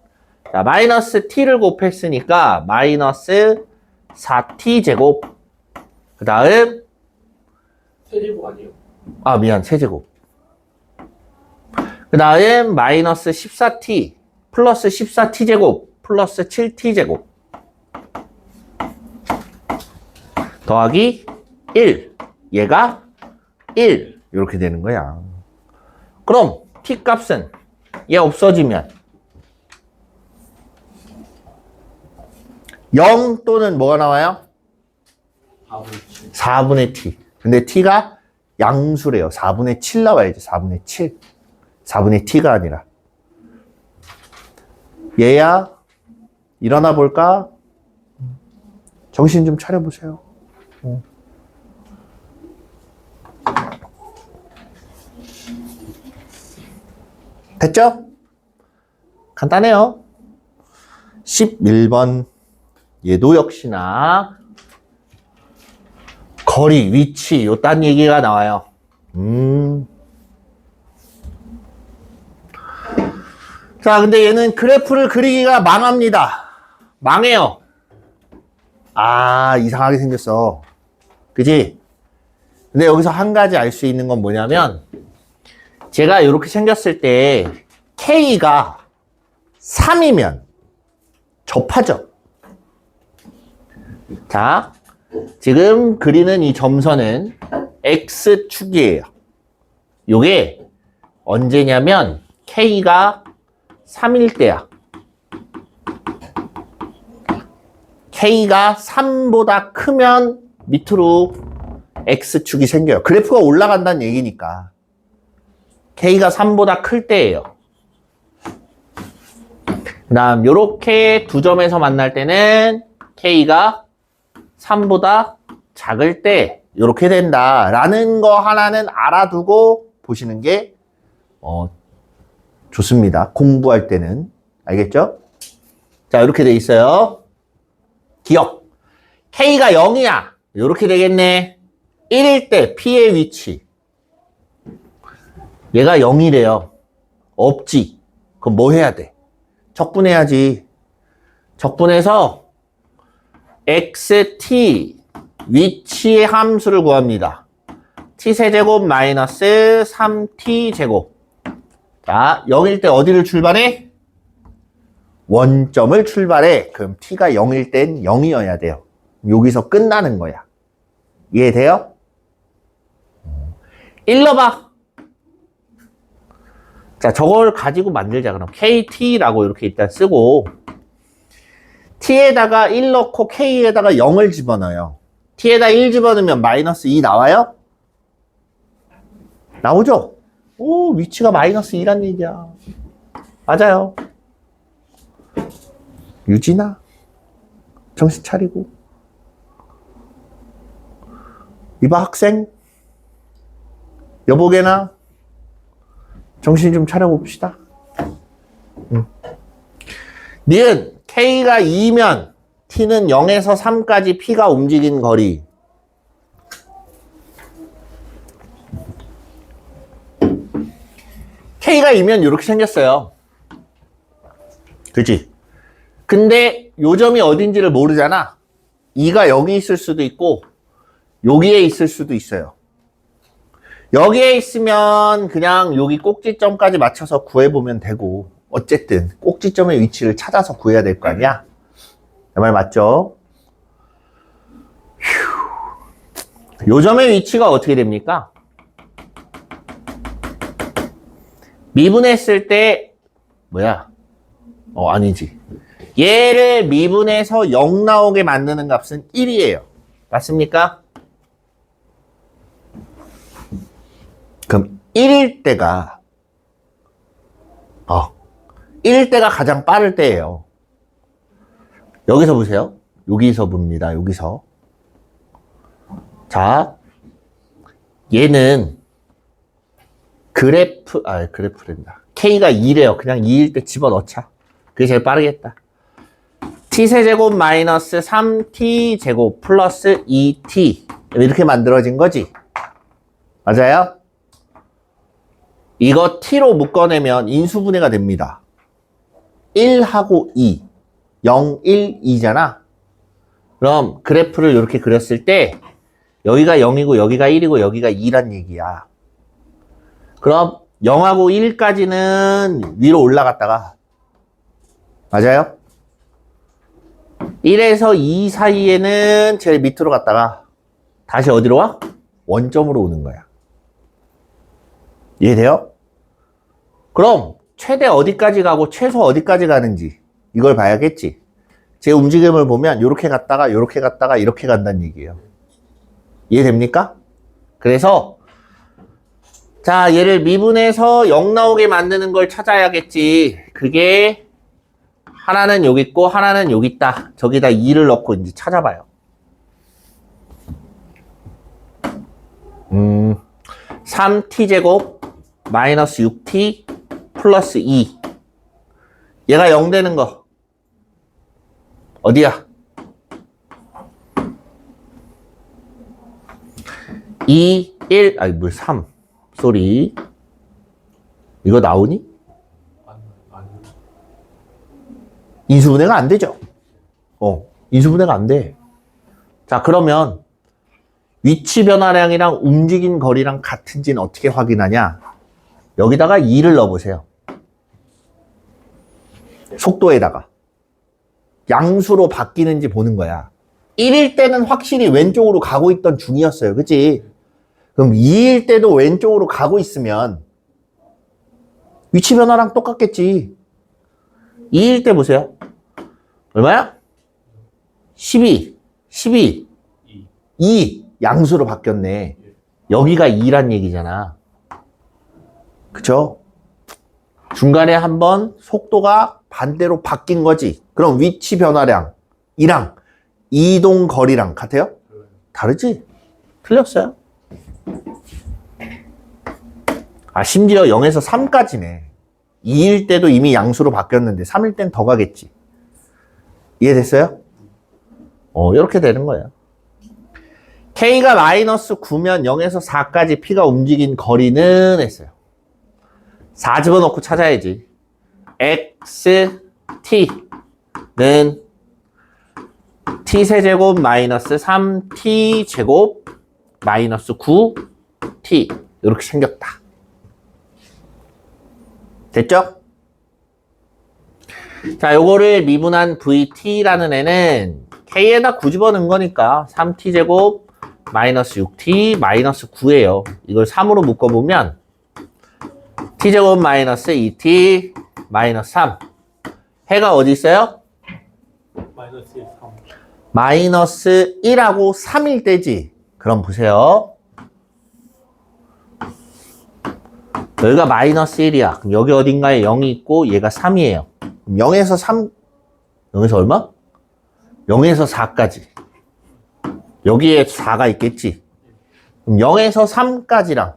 자, 마이너스 t를 곱했으니까 마이너스 4t 제곱 그 다음 세제곱 아니에요? 아 미안 세제곱 그 다음 마이너스 14t 플러스 14t 제곱 플러스 7t 제곱 더하기 1 얘가 1 이렇게 되는 거야. 그럼 t 값은 얘 없어지면 0 또는 뭐가 나와요? 4분의 t. 근데 t가 양수래요. 4분의 7 나와야지. 4분의 7. 4분의 t가 아니라. 얘야 일어나 볼까? 정신 좀 차려보세요. 됐죠? 간단해요. 11번 얘도 역시나 거리, 위치 요 딴 얘기가 나와요. 자, 근데 얘는 그래프를 그리기가 망합니다. 망해요. 아, 이상하게 생겼어. 그지? 근데 여기서 한 가지 알 수 있는 건 뭐냐면 제가 이렇게 생겼을 때 K가 3이면 접하죠. 자, 지금 그리는 이 점선은 X축이에요. 요게 언제냐면 K가 3일 때야. K가 3보다 크면 밑으로 X축이 생겨요. 그래프가 올라간다는 얘기니까. K가 3보다 클 때예요. 그 다음 요렇게 두 점에서 만날 때는 K가 3보다 작을 때 요렇게 된다라는 거 하나는 알아두고 보시는 게 좋습니다. 공부할 때는. 알겠죠? 자, 이렇게 돼 있어요. 기억. K가 0이야. 요렇게 되겠네. 1일 때 P의 위치. 얘가 0이래요. 없지. 그럼 뭐 해야 돼? 적분해야지. 적분해서 xt 위치의 함수를 구합니다. t세제곱 마이너스 3t제곱. 자, 0일 때 어디를 출발해? 원점을 출발해. 그럼 t가 0일 땐 0이어야 돼요. 여기서 끝나는 거야. 이해돼요? 일러봐. 자, 저걸 가지고 만들자. 그럼 kt라고 이렇게 일단 쓰고 t에다가 1 넣고 k에다가 0을 집어넣어요. t에다 1 집어넣으면 마이너스 2 나와요? 나오죠? 오, 위치가 마이너스 2란 얘기야. 맞아요. 유진아, 정신 차리고. 이봐 학생, 여보게나 정신 좀 차려봅시다. 니은 K가 2면 T는 0에서 3까지 P가 움직인 거리. K가 2면 이렇게 생겼어요. 그치? 근데 요 점이 어딘지를 모르잖아. 2가 여기 있을 수도 있고 여기에 있을 수도 있어요. 여기에 있으면 그냥 여기 꼭지점까지 맞춰서 구해보면 되고, 어쨌든 꼭지점의 위치를 찾아서 구해야 될 거 아니야? 내 말 맞죠? 휴. 요 점의 위치가 어떻게 됩니까? 미분했을 때 뭐야? 아니지. 얘를 미분해서 0 나오게 만드는 값은 1이에요. 맞습니까? 그럼 1일 때가 1일 때가 가장 빠를 때예요. 여기서 보세요. 여기서 봅니다. 여기서. 자, 얘는 그래프랜다. K가 2래요. 그냥 2일 때 집어넣자. 그게 제일 빠르겠다. t세제곱 마이너스 3t제곱 플러스 2t 이렇게 만들어진 거지. 맞아요? 이거 t로 묶어내면 인수분해가 됩니다. 1하고 2 0, 1, 2잖아. 그럼 그래프를 이렇게 그렸을 때 여기가 0이고 여기가 1이고 여기가 2란 얘기야. 그럼 0하고 1까지는 위로 올라갔다가 맞아요? 1에서 2 사이에는 제일 밑으로 갔다가 다시 어디로 와? 원점으로 오는 거야. 이해돼요? 그럼 최대 어디까지 가고 최소 어디까지 가는지 이걸 봐야겠지. 제 움직임을 보면 이렇게 갔다가 이렇게 갔다가 이렇게 간다는 얘기예요. 이해됩니까? 그래서 자, 얘를 미분해서 0 나오게 만드는 걸 찾아야겠지. 그게 하나는 여기 있고 하나는 여기 있다. 저기다 2를 넣고 이제 찾아봐요. 3t제곱 마이너스 6t 플러스 2 얘가 0 되는 거 어디야? 2, 1, 3 쏘리 이거 나오니? 인수분해가 안 되죠? 인수분해가 안 돼. 자, 그러면 위치 변화량이랑 움직인 거리랑 같은지는 어떻게 확인하냐? 여기다가 2를 넣어보세요. 속도에다가. 양수로 바뀌는지 보는 거야. 1일 때는 확실히 왼쪽으로 가고 있던 중이었어요. 그치? 그럼 2일 때도 왼쪽으로 가고 있으면 위치 변화랑 똑같겠지. 2일 때 보세요. 얼마야? 12, 2 양수로 바뀌었네. 여기가 2란 얘기잖아. 그쵸? 중간에 한번 속도가 반대로 바뀐 거지. 그럼 위치 변화량 이랑 이동 거리랑 같아요? 다르지? 틀렸어요. 심지어 0에서 3까지네. 2일 때도 이미 양수로 바뀌었는데 3일 땐 더 가겠지. 이해됐어요? 이렇게 되는 거예요. K가 마이너스 9면 0에서 4까지 P가 움직인 거리는 했어요. 4 집어넣고 찾아야지. XT는 T세제곱 마이너스 3T제곱 마이너스 9T 이렇게 생겼다. 됐죠? 자, 요거를 미분한 VT라는 애는 K에다 9 집어넣은 거니까 3T제곱 마이너스 6T 마이너스 9예요. 이걸 3으로 묶어보면 T제곱 마이너스 2T 마이너스 3 해가 어디 있어요? 마이너스 1, 3. 마이너스 1하고 3일 때지. 그럼 보세요. 여기가 마이너스 1이야. 그럼 여기 어딘가에 0이 있고 얘가 3이에요. 그럼 0에서 3, 0에서 얼마? 0에서 4까지. 여기에 4가 있겠지. 그럼 0에서 3까지랑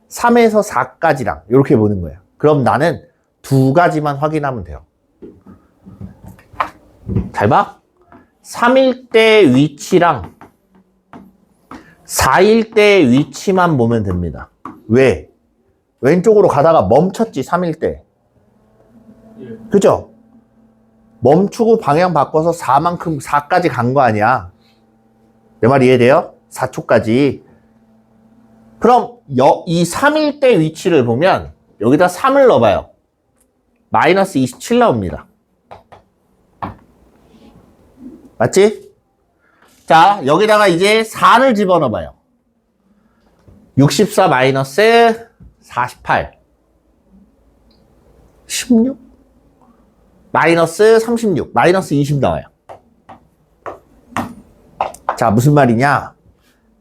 3에서 4까지랑 이렇게 보는 거예요. 그럼 나는 두 가지만 확인하면 돼요. 잘 봐. 3일 때 위치랑 4일 때 위치만 보면 됩니다. 왜? 왼쪽으로 가다가 멈췄지, 3일 때. 그죠? 멈추고 방향 바꿔서 4까지 간 거 아니야. 내 말 이해돼요? 4초까지. 그럼 이 3일 때 위치를 보면 여기다 3을 넣어봐요. 마이너스 27 나옵니다. 맞지? 자, 여기다가 이제 4를 집어넣어봐요. 64 마이너스 48. 16? 마이너스 36. 마이너스 20 나와요. 자, 무슨 말이냐?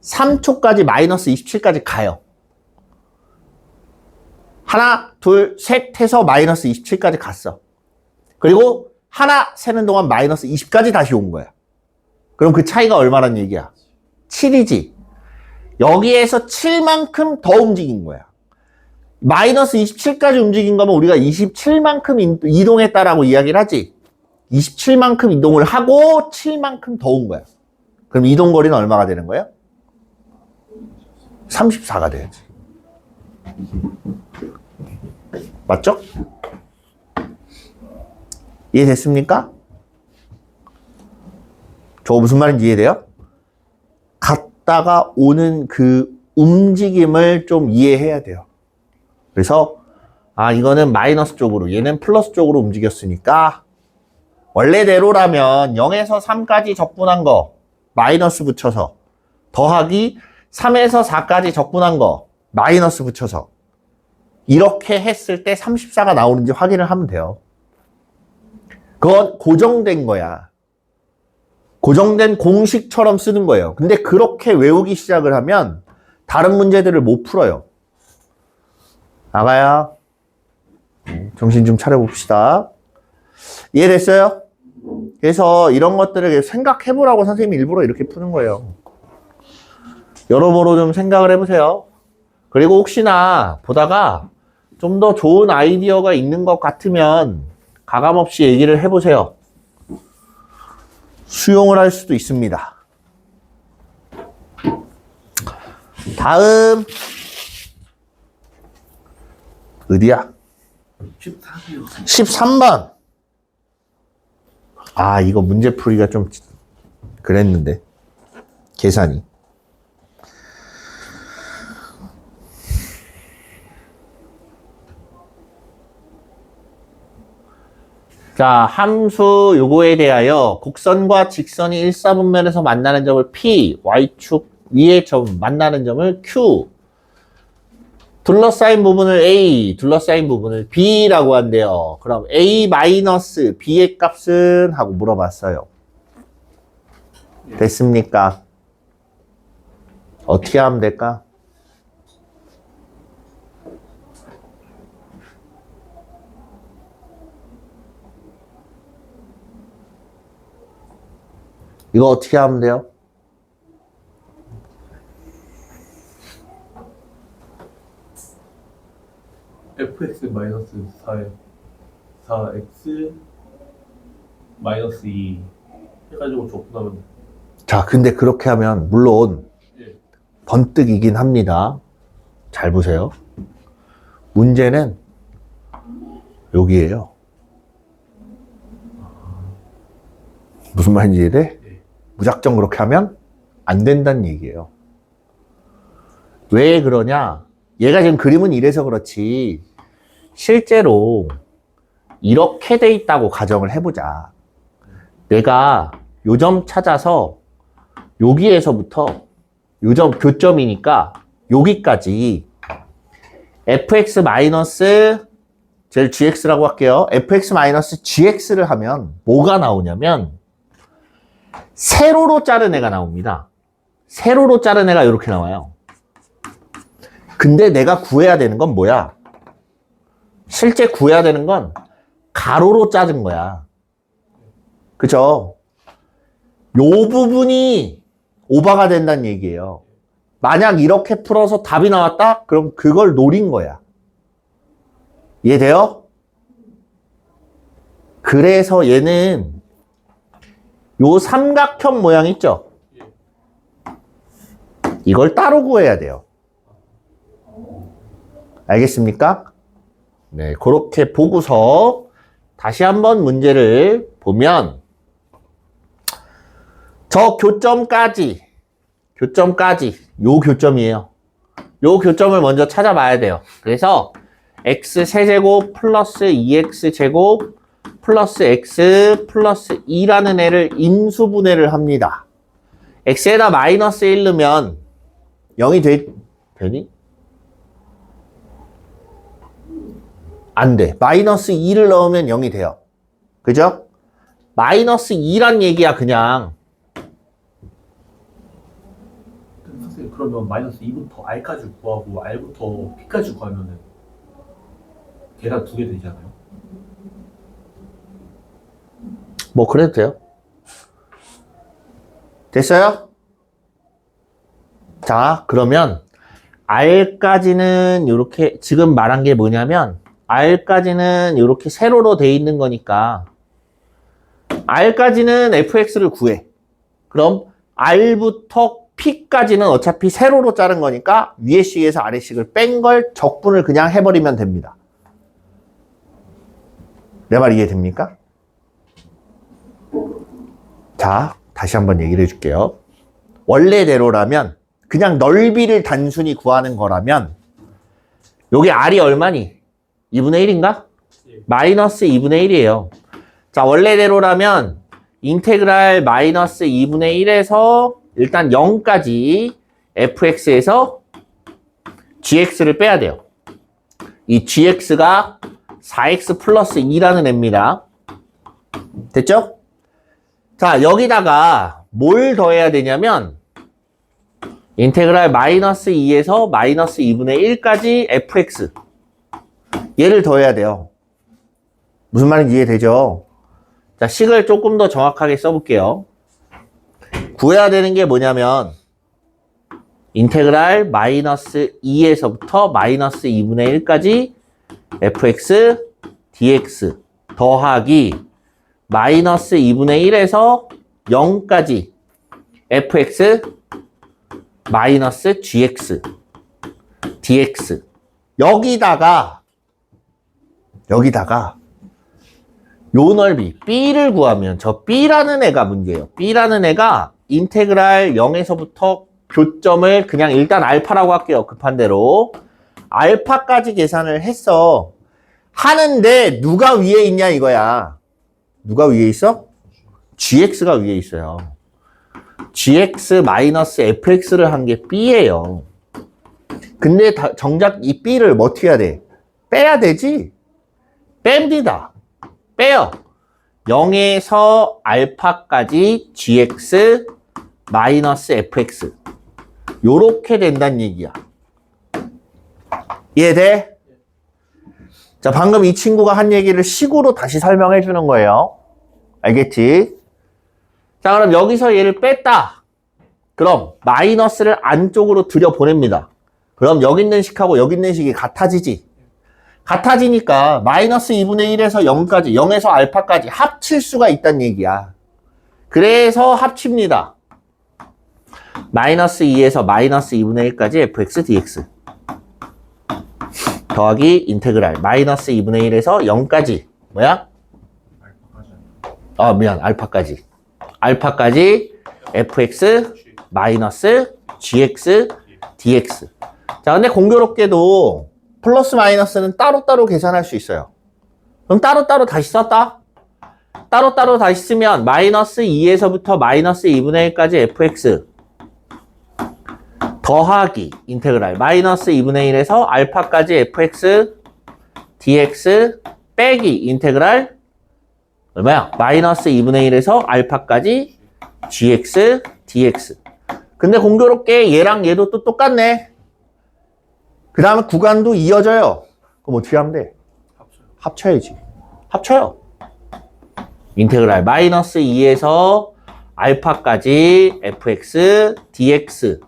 3초까지 마이너스 27까지 가요. 하나, 둘, 셋 해서 마이너스 27까지 갔어. 그리고 하나 세는 동안 마이너스 20까지 다시 온 거야. 그럼 그 차이가 얼마란 얘기야? 7이지. 여기에서 7만큼 더 움직인 거야. 마이너스 27까지 움직인 거면 우리가 27만큼 이동했다라고 이야기를 하지. 27만큼 이동을 하고 7만큼 더 온 거야. 그럼 이동 거리는 얼마가 되는 거예요? 34가 돼야지. 맞죠? 이해됐습니까? 저거 무슨 말인지 이해돼요? 갔다가 오는 그 움직임을 좀 이해해야 돼요. 그래서 이거는 마이너스 쪽으로, 얘는 플러스 쪽으로 움직였으니까 원래대로라면 0에서 3까지 적분한 거 마이너스 붙여서 더하기 3에서 4까지 적분한 거 마이너스 붙여서 이렇게 했을 때 34가 나오는지 확인을 하면 돼요. 그건 고정된 거야. 고정된 공식처럼 쓰는 거예요. 근데 그렇게 외우기 시작을 하면 다른 문제들을 못 풀어요. 나가야. 정신 좀 차려봅시다. 이해됐어요? 그래서 이런 것들을 생각해보라고 선생님이 일부러 이렇게 푸는 거예요. 여러모로 좀 생각을 해보세요. 그리고 혹시나 보다가 좀 더 좋은 아이디어가 있는 것 같으면 가감없이 얘기를 해보세요. 수용을 할 수도 있습니다. 다음 어디야? 13번. 이거 문제 풀이가 좀 그랬는데 계산이. 자, 함수 요거에 대하여 곡선과 직선이 일사분면에서 만나는 점을 P, Y축 위의 점 만나는 점을 Q, 둘러싸인 부분을 A, 둘러싸인 부분을 B라고 한대요. 그럼 A 마이너스 B의 값은? 하고 물어봤어요. 됐습니까? 어떻게 하면 될까? 이거 어떻게 하면 돼요? fx 마이너스 4x 마이너스 2 해가지고 적분하면. 자, 근데 그렇게 하면 물론 예. 번뜩이긴 합니다. 잘 보세요. 문제는 여기에요. 무슨 말인지 이해돼? 예. 무작정 그렇게 하면 안 된다는 얘기예요. 왜 그러냐? 얘가 지금 그림은 이래서 그렇지 실제로 이렇게 돼 있다고 가정을 해보자. 내가 요 점 찾아서 여기에서부터 요 점 교점이니까 여기까지 fx 마이너스 제일 gx라고 할게요. fx 마이너스 gx를 하면 뭐가 나오냐면 세로로 자른 애가 나옵니다. 세로로 자른 애가 이렇게 나와요. 근데 내가 구해야 되는 건 뭐야? 실제 구해야 되는 건 가로로 자른 거야. 그죠? 요 부분이 오버가 된다는 얘기예요. 만약 이렇게 풀어서 답이 나왔다? 그럼 그걸 노린 거야. 이해돼요? 그래서 얘는 요 삼각형 모양 있죠? 이걸 따로 구해야 돼요. 알겠습니까? 네, 그렇게 보고서 다시 한번 문제를 보면 저 교점까지 요 교점이에요. 요 교점을 먼저 찾아봐야 돼요. 그래서 x 세제곱 플러스 2x 제곱 플러스 x 플러스 2라는 애를 인수분해를 합니다. x에다 마이너스 1 넣으면 0이 되니? 안 돼. 마이너스 2를 넣으면 0이 돼요. 그죠? 마이너스 2란 얘기야, 그냥. 선생님, 그러면 마이너스 2부터 r까지 구하고 r부터 p까지 구하면은 계산 2개 되잖아요. 뭐, 그래도 돼요. 됐어요? 자, 그러면 r까지는 이렇게 지금 말한 게 뭐냐면 r까지는 이렇게 세로로 돼 있는 거니까 r까지는 fx를 구해. 그럼 r부터 p까지는 어차피 세로로 자른 거니까 위에 식에서 아래 식을 뺀 걸 적분을 그냥 해버리면 됩니다. 내 말 이해됩니까? 자, 다시 한번 얘기를 해줄게요. 원래대로라면 그냥 넓이를 단순히 구하는 거라면 여기 r이 얼마니? 2분의 1인가? 마이너스 2분의 1이에요. 자, 원래대로라면 인테그랄 마이너스 2분의 1에서 일단 0까지 fx에서 gx를 빼야 돼요. 이 gx가 4x 플러스 2라는 애입니다. 됐죠? 자, 여기다가 뭘 더해야 되냐면 인테그랄 마이너스 2에서 마이너스 2분의 1까지 fx 얘를 더해야 돼요. 무슨 말인지 이해되죠? 자, 식을 조금 더 정확하게 써볼게요. 구해야 되는 게 뭐냐면 인테그랄 마이너스 2에서부터 마이너스 2분의 1까지 fx dx 더하기 마이너스 2분의 1에서 0까지 fx 마이너스 gx dx 여기다가 요 넓이 b를 구하면 저 b라는 애가 문제예요. b라는 애가 인테그랄 0에서부터 교점을 그냥 일단 알파라고 할게요. 급한 대로 알파까지 계산을 했어. 하는데 누가 위에 있냐 이거야. 누가 위에 있어? gx가 위에 있어요. gx 마이너스 fx를 한 게 b예요. 근데 정작 이 b를 뭐 어떻게 해야 돼? 빼야 되지? 뺍니다. 빼요. 0에서 알파까지 gx 마이너스 fx 요렇게 된다는 얘기야. 이해돼? 자, 방금 이 친구가 한 얘기를 식으로 다시 설명해 주는 거예요. 알겠지? 자, 그럼 여기서 얘를 뺐다. 그럼 마이너스를 안쪽으로 들여보냅니다. 그럼 여기 있는 식하고 여기 있는 식이 같아지지? 같아지니까 마이너스 2분의 1에서 0까지, 0에서 알파까지 합칠 수가 있다는 얘기야. 그래서 합칩니다. 마이너스 2에서 마이너스 2분의 1까지 fx dx 더하기 인테그랄 마이너스 2분의 1에서 0까지 뭐야? 미안, 알파까지 fx 마이너스 gx dx. 자, 근데 공교롭게도 플러스 마이너스는 따로따로 계산할 수 있어요. 그럼 따로따로 다시 썼다? 따로따로 다시 쓰면 마이너스 2에서부터 마이너스 2분의 1까지 fx 더하기 인테그랄 마이너스 2분의 1에서 알파까지 fx dx 빼기 인테그랄 얼마야? 마이너스 2분의 1에서 알파까지 gx dx. 근데 공교롭게 얘랑 얘도 또 똑같네. 그 다음에 구간도 이어져요. 그럼 어떻게 하면 돼? 합쳐야지. 합쳐요. 인테그랄 마이너스 2에서 알파까지 fx dx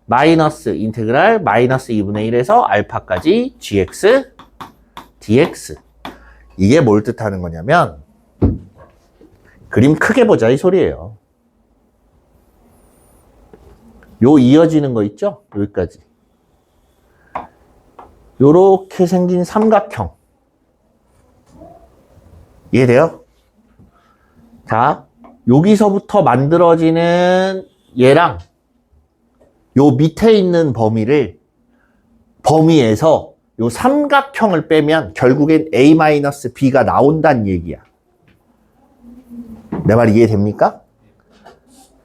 마이너스 인테그랄 마이너스 2분의 1에서 알파까지 gx dx. 이게 뭘 뜻하는 거냐면 그림 크게 보자 이 소리예요. 요 이어지는 거 있죠? 여기까지. 요렇게 생긴 삼각형. 이해돼요? 자, 여기서부터 만들어지는 얘랑 요 밑에 있는 범위를 범위에서 요 삼각형을 빼면 결국엔 A-B가 나온다는 얘기야. 내 말 이해됩니까?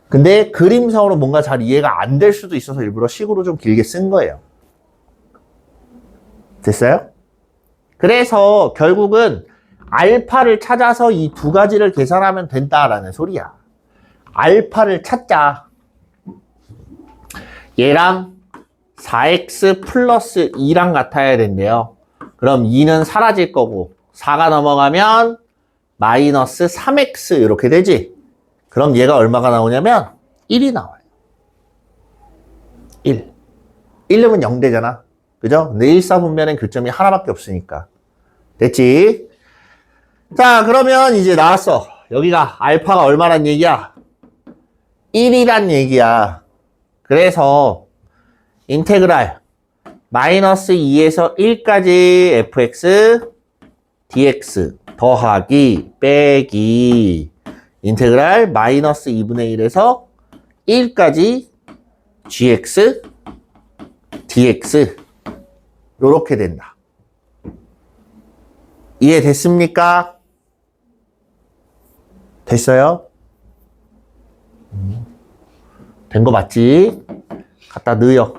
근데 그림상으로 뭔가 잘 이해가 안 될 수도 있어서 일부러 식으로 좀 길게 쓴 거예요. 됐어요? 그래서 결국은 알파를 찾아서 이 두 가지를 계산하면 된다라는 소리야. 알파를 찾자. 얘랑 4x 플러스 2랑 같아야 된대요. 그럼 2는 사라질 거고 4가 넘어가면 마이너스 3x 이렇게 되지. 그럼 얘가 얼마가 나오냐면 1이 나와요. 1. 1이면 0 되잖아. 그죠? 근데 1사분면엔 교점이 하나밖에 없으니까. 됐지? 자, 그러면 이제 나왔어. 여기가 알파가 얼마란 얘기야? 1이란 얘기야. 그래서 인테그랄 마이너스 2에서 1까지 fx dx 더하기 빼기 인테그랄 마이너스 2분의 1에서 1까지 gx dx 요렇게 된다. 이해됐습니까? 됐어요? 된 거 맞지? 갖다 넣어요.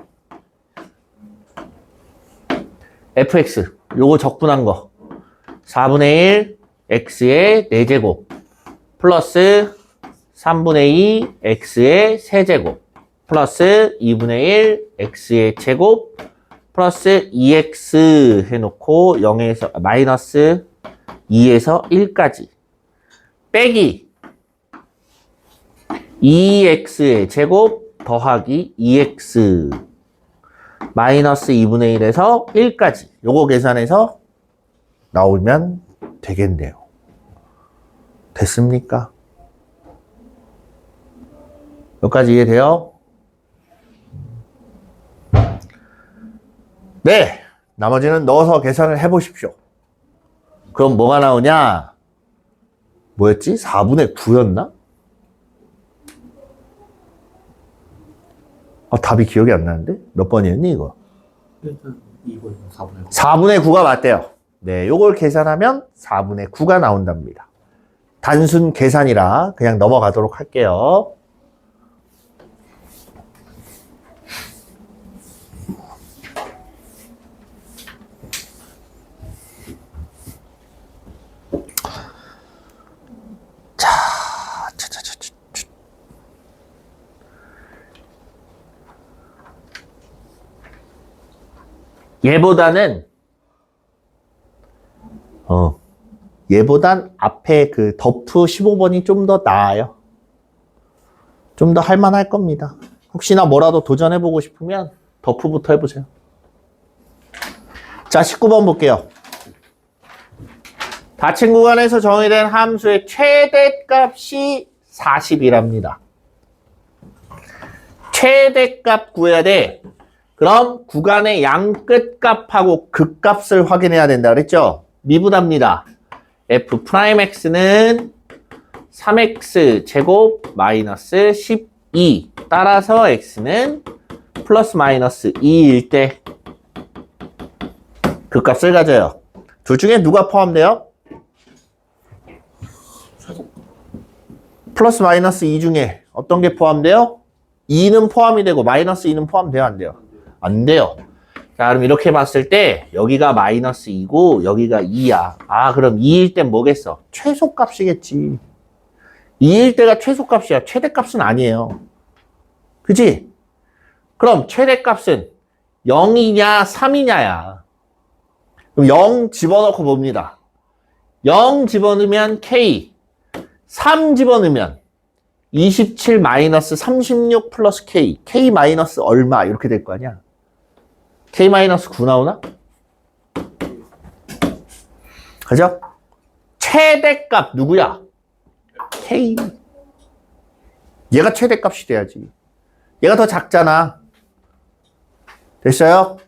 fx 요거 적분한 거 4분의 1 x의 4제곱 플러스 3분의 2 x의 세제곱 플러스 2분의 1 x의 제곱 플러스 2x 해놓고 0에서 마이너스 2에서 1까지 빼기 2x의 제곱 더하기 2x 마이너스 2분의 1에서 1까지 요거 계산해서 나오면 되겠네요. 됐습니까? 여기까지 이해돼요? 네! 나머지는 넣어서 계산을 해보십시오. 그럼 뭐가 나오냐? 뭐였지? 4분의 9였나? 답이 기억이 안 나는데? 몇 번이었니, 이거? 일단 이거 4분의 9. 4분의 9가 맞대요. 네, 요걸 계산하면 4분의 9가 나온답니다. 단순 계산이라 그냥 넘어가도록 할게요. 얘보다는 얘보단 앞에 그 덮프 15번이 좀 더 나아요. 좀 더 할만할 겁니다. 혹시나 뭐라도 도전해보고 싶으면 덮프부터 해보세요. 자, 19번 볼게요. 닫힌 구간에서 정의된 함수의 최대값이 40이랍니다. 최대값 구해야 돼. 그럼 구간의 양끝값하고 극값을 확인해야 된다 그랬죠? 미분합니다. f'x는 3x 제곱 마이너스 12 따라서 x는 플러스 마이너스 2일 때 극값을 가져요. 둘 중에 누가 포함돼요? 플러스 마이너스 2 중에 어떤 게 포함돼요? 2는 포함이 되고 마이너스 2는 포함돼요? 안 돼요? 안 돼요. 자, 그럼 이렇게 봤을 때 여기가 마이너스 2고 여기가 2야. 아, 그럼 2일 땐 뭐겠어? 최소값이겠지. 2일 때가 최소값이야. 최대값은 아니에요. 그치? 그럼 최대값은 0이냐 3이냐야. 그럼 0 집어넣고 봅니다. 0 집어넣으면 K, 3 집어넣으면 27 마이너스 36 플러스 K, K 마이너스 얼마 이렇게 될 거 아니야. K 마이너스 9 나오나? 그죠? 최대값 누구야? K. 얘가 최대값이 돼야지. 얘가 더 작잖아. 됐어요?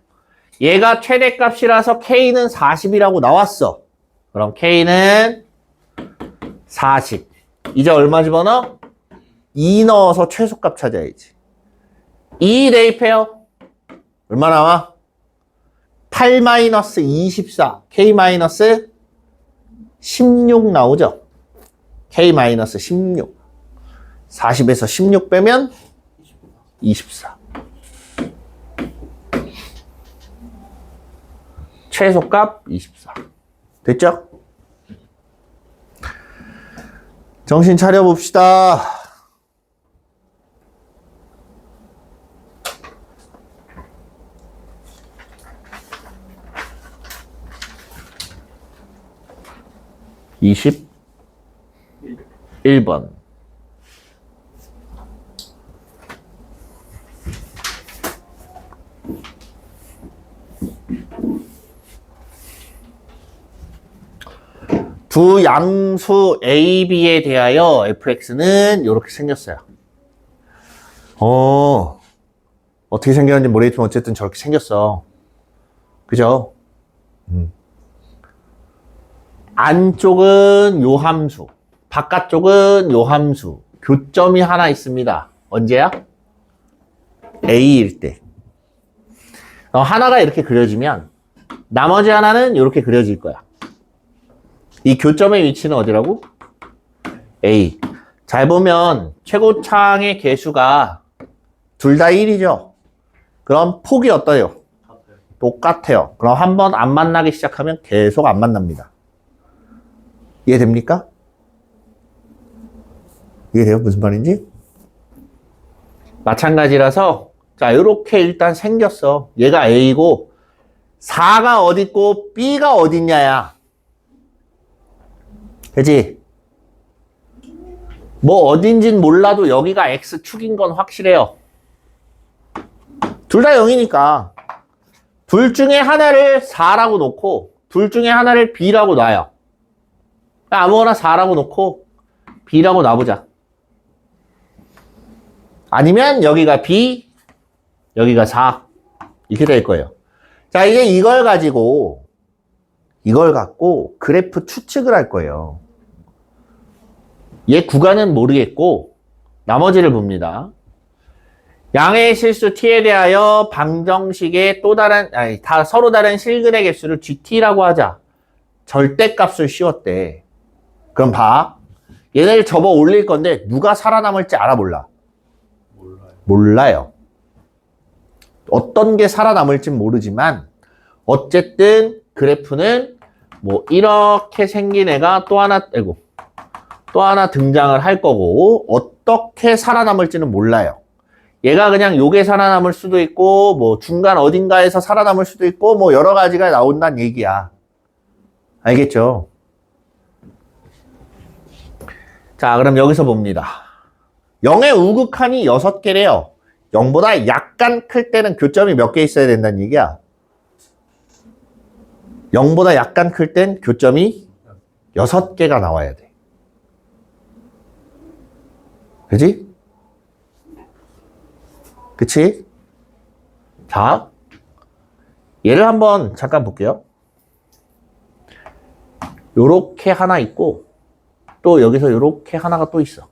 얘가 최대값이라서 K는 40이라고 나왔어. 그럼 K는 40. 이제 얼마 집어넣어? 2 넣어서 최소값 찾아야지. 2 대입해요. 얼마 나와? 8-24, K-16 나오죠? K-16. 40에서 16 빼면 24. 최소값 24. 됐죠? 정신 차려봅시다. (21번) 두 양수 A, B에 대하여 fx는 이렇게 생겼어요. 어떻게 생겼는지 모르겠지만 어쨌든 저렇게 생겼어. 그죠? 안쪽은 요 함수, 바깥쪽은 요 함수. 교점이 하나 있습니다. 언제야? A일 때. 하나가 이렇게 그려지면 나머지 하나는 이렇게 그려질 거야. 이 교점의 위치는 어디라고? A. 잘 보면 최고창의 개수가 둘 다 1이죠. 그럼 폭이 어때요? 똑같아요. 그럼 한번 안 만나기 시작하면 계속 안 만납니다. 이해됩니까? 이해돼요? 무슨 말인지? 마찬가지라서 자, 이렇게 일단 생겼어. 얘가 A고 4가 어디 있고 B가 어디 있냐야. 그치? 뭐 어딘진 몰라도 여기가 X축인 건 확실해요. 둘 다 0이니까 둘 중에 하나를 4라고 놓고 둘 중에 하나를 B라고 놔요. 아무거나 4라고 놓고 B라고 놔보자. 아니면 여기가 B, 여기가 4 이렇게 될 거예요. 자, 이제 이걸 갖고 그래프 추측을 할 거예요. 얘 구간은 모르겠고 나머지를 봅니다. 양의 실수 t에 대하여 방정식의 또 다른 서로 다른 실근의 개수를 gt라고 하자. 절대값을 씌웠대. 그럼 봐. 얘네를 접어 올릴 건데 누가 살아남을지 알아 몰라? 몰라요. 어떤 게 살아남을진 모르지만 어쨌든 그래프는 뭐 이렇게 생긴 애가 또 하나 등장을 할 거고 어떻게 살아남을지는 몰라요. 얘가 그냥 요게 살아남을 수도 있고 뭐 중간 어딘가에서 살아남을 수도 있고 뭐 여러 가지가 나온다는 얘기야. 알겠죠? 자, 그럼 여기서 봅니다. 0의 우극한이 6개래요. 0보다 약간 클 때는 교점이 몇 개 있어야 된다는 얘기야. 0보다 약간 클 땐 교점이 6개가 나와야 돼. 그치? 그치? 자, 얘를 한번 잠깐 볼게요. 요렇게 하나 있고 또 여기서 요렇게 하나가 또 있어.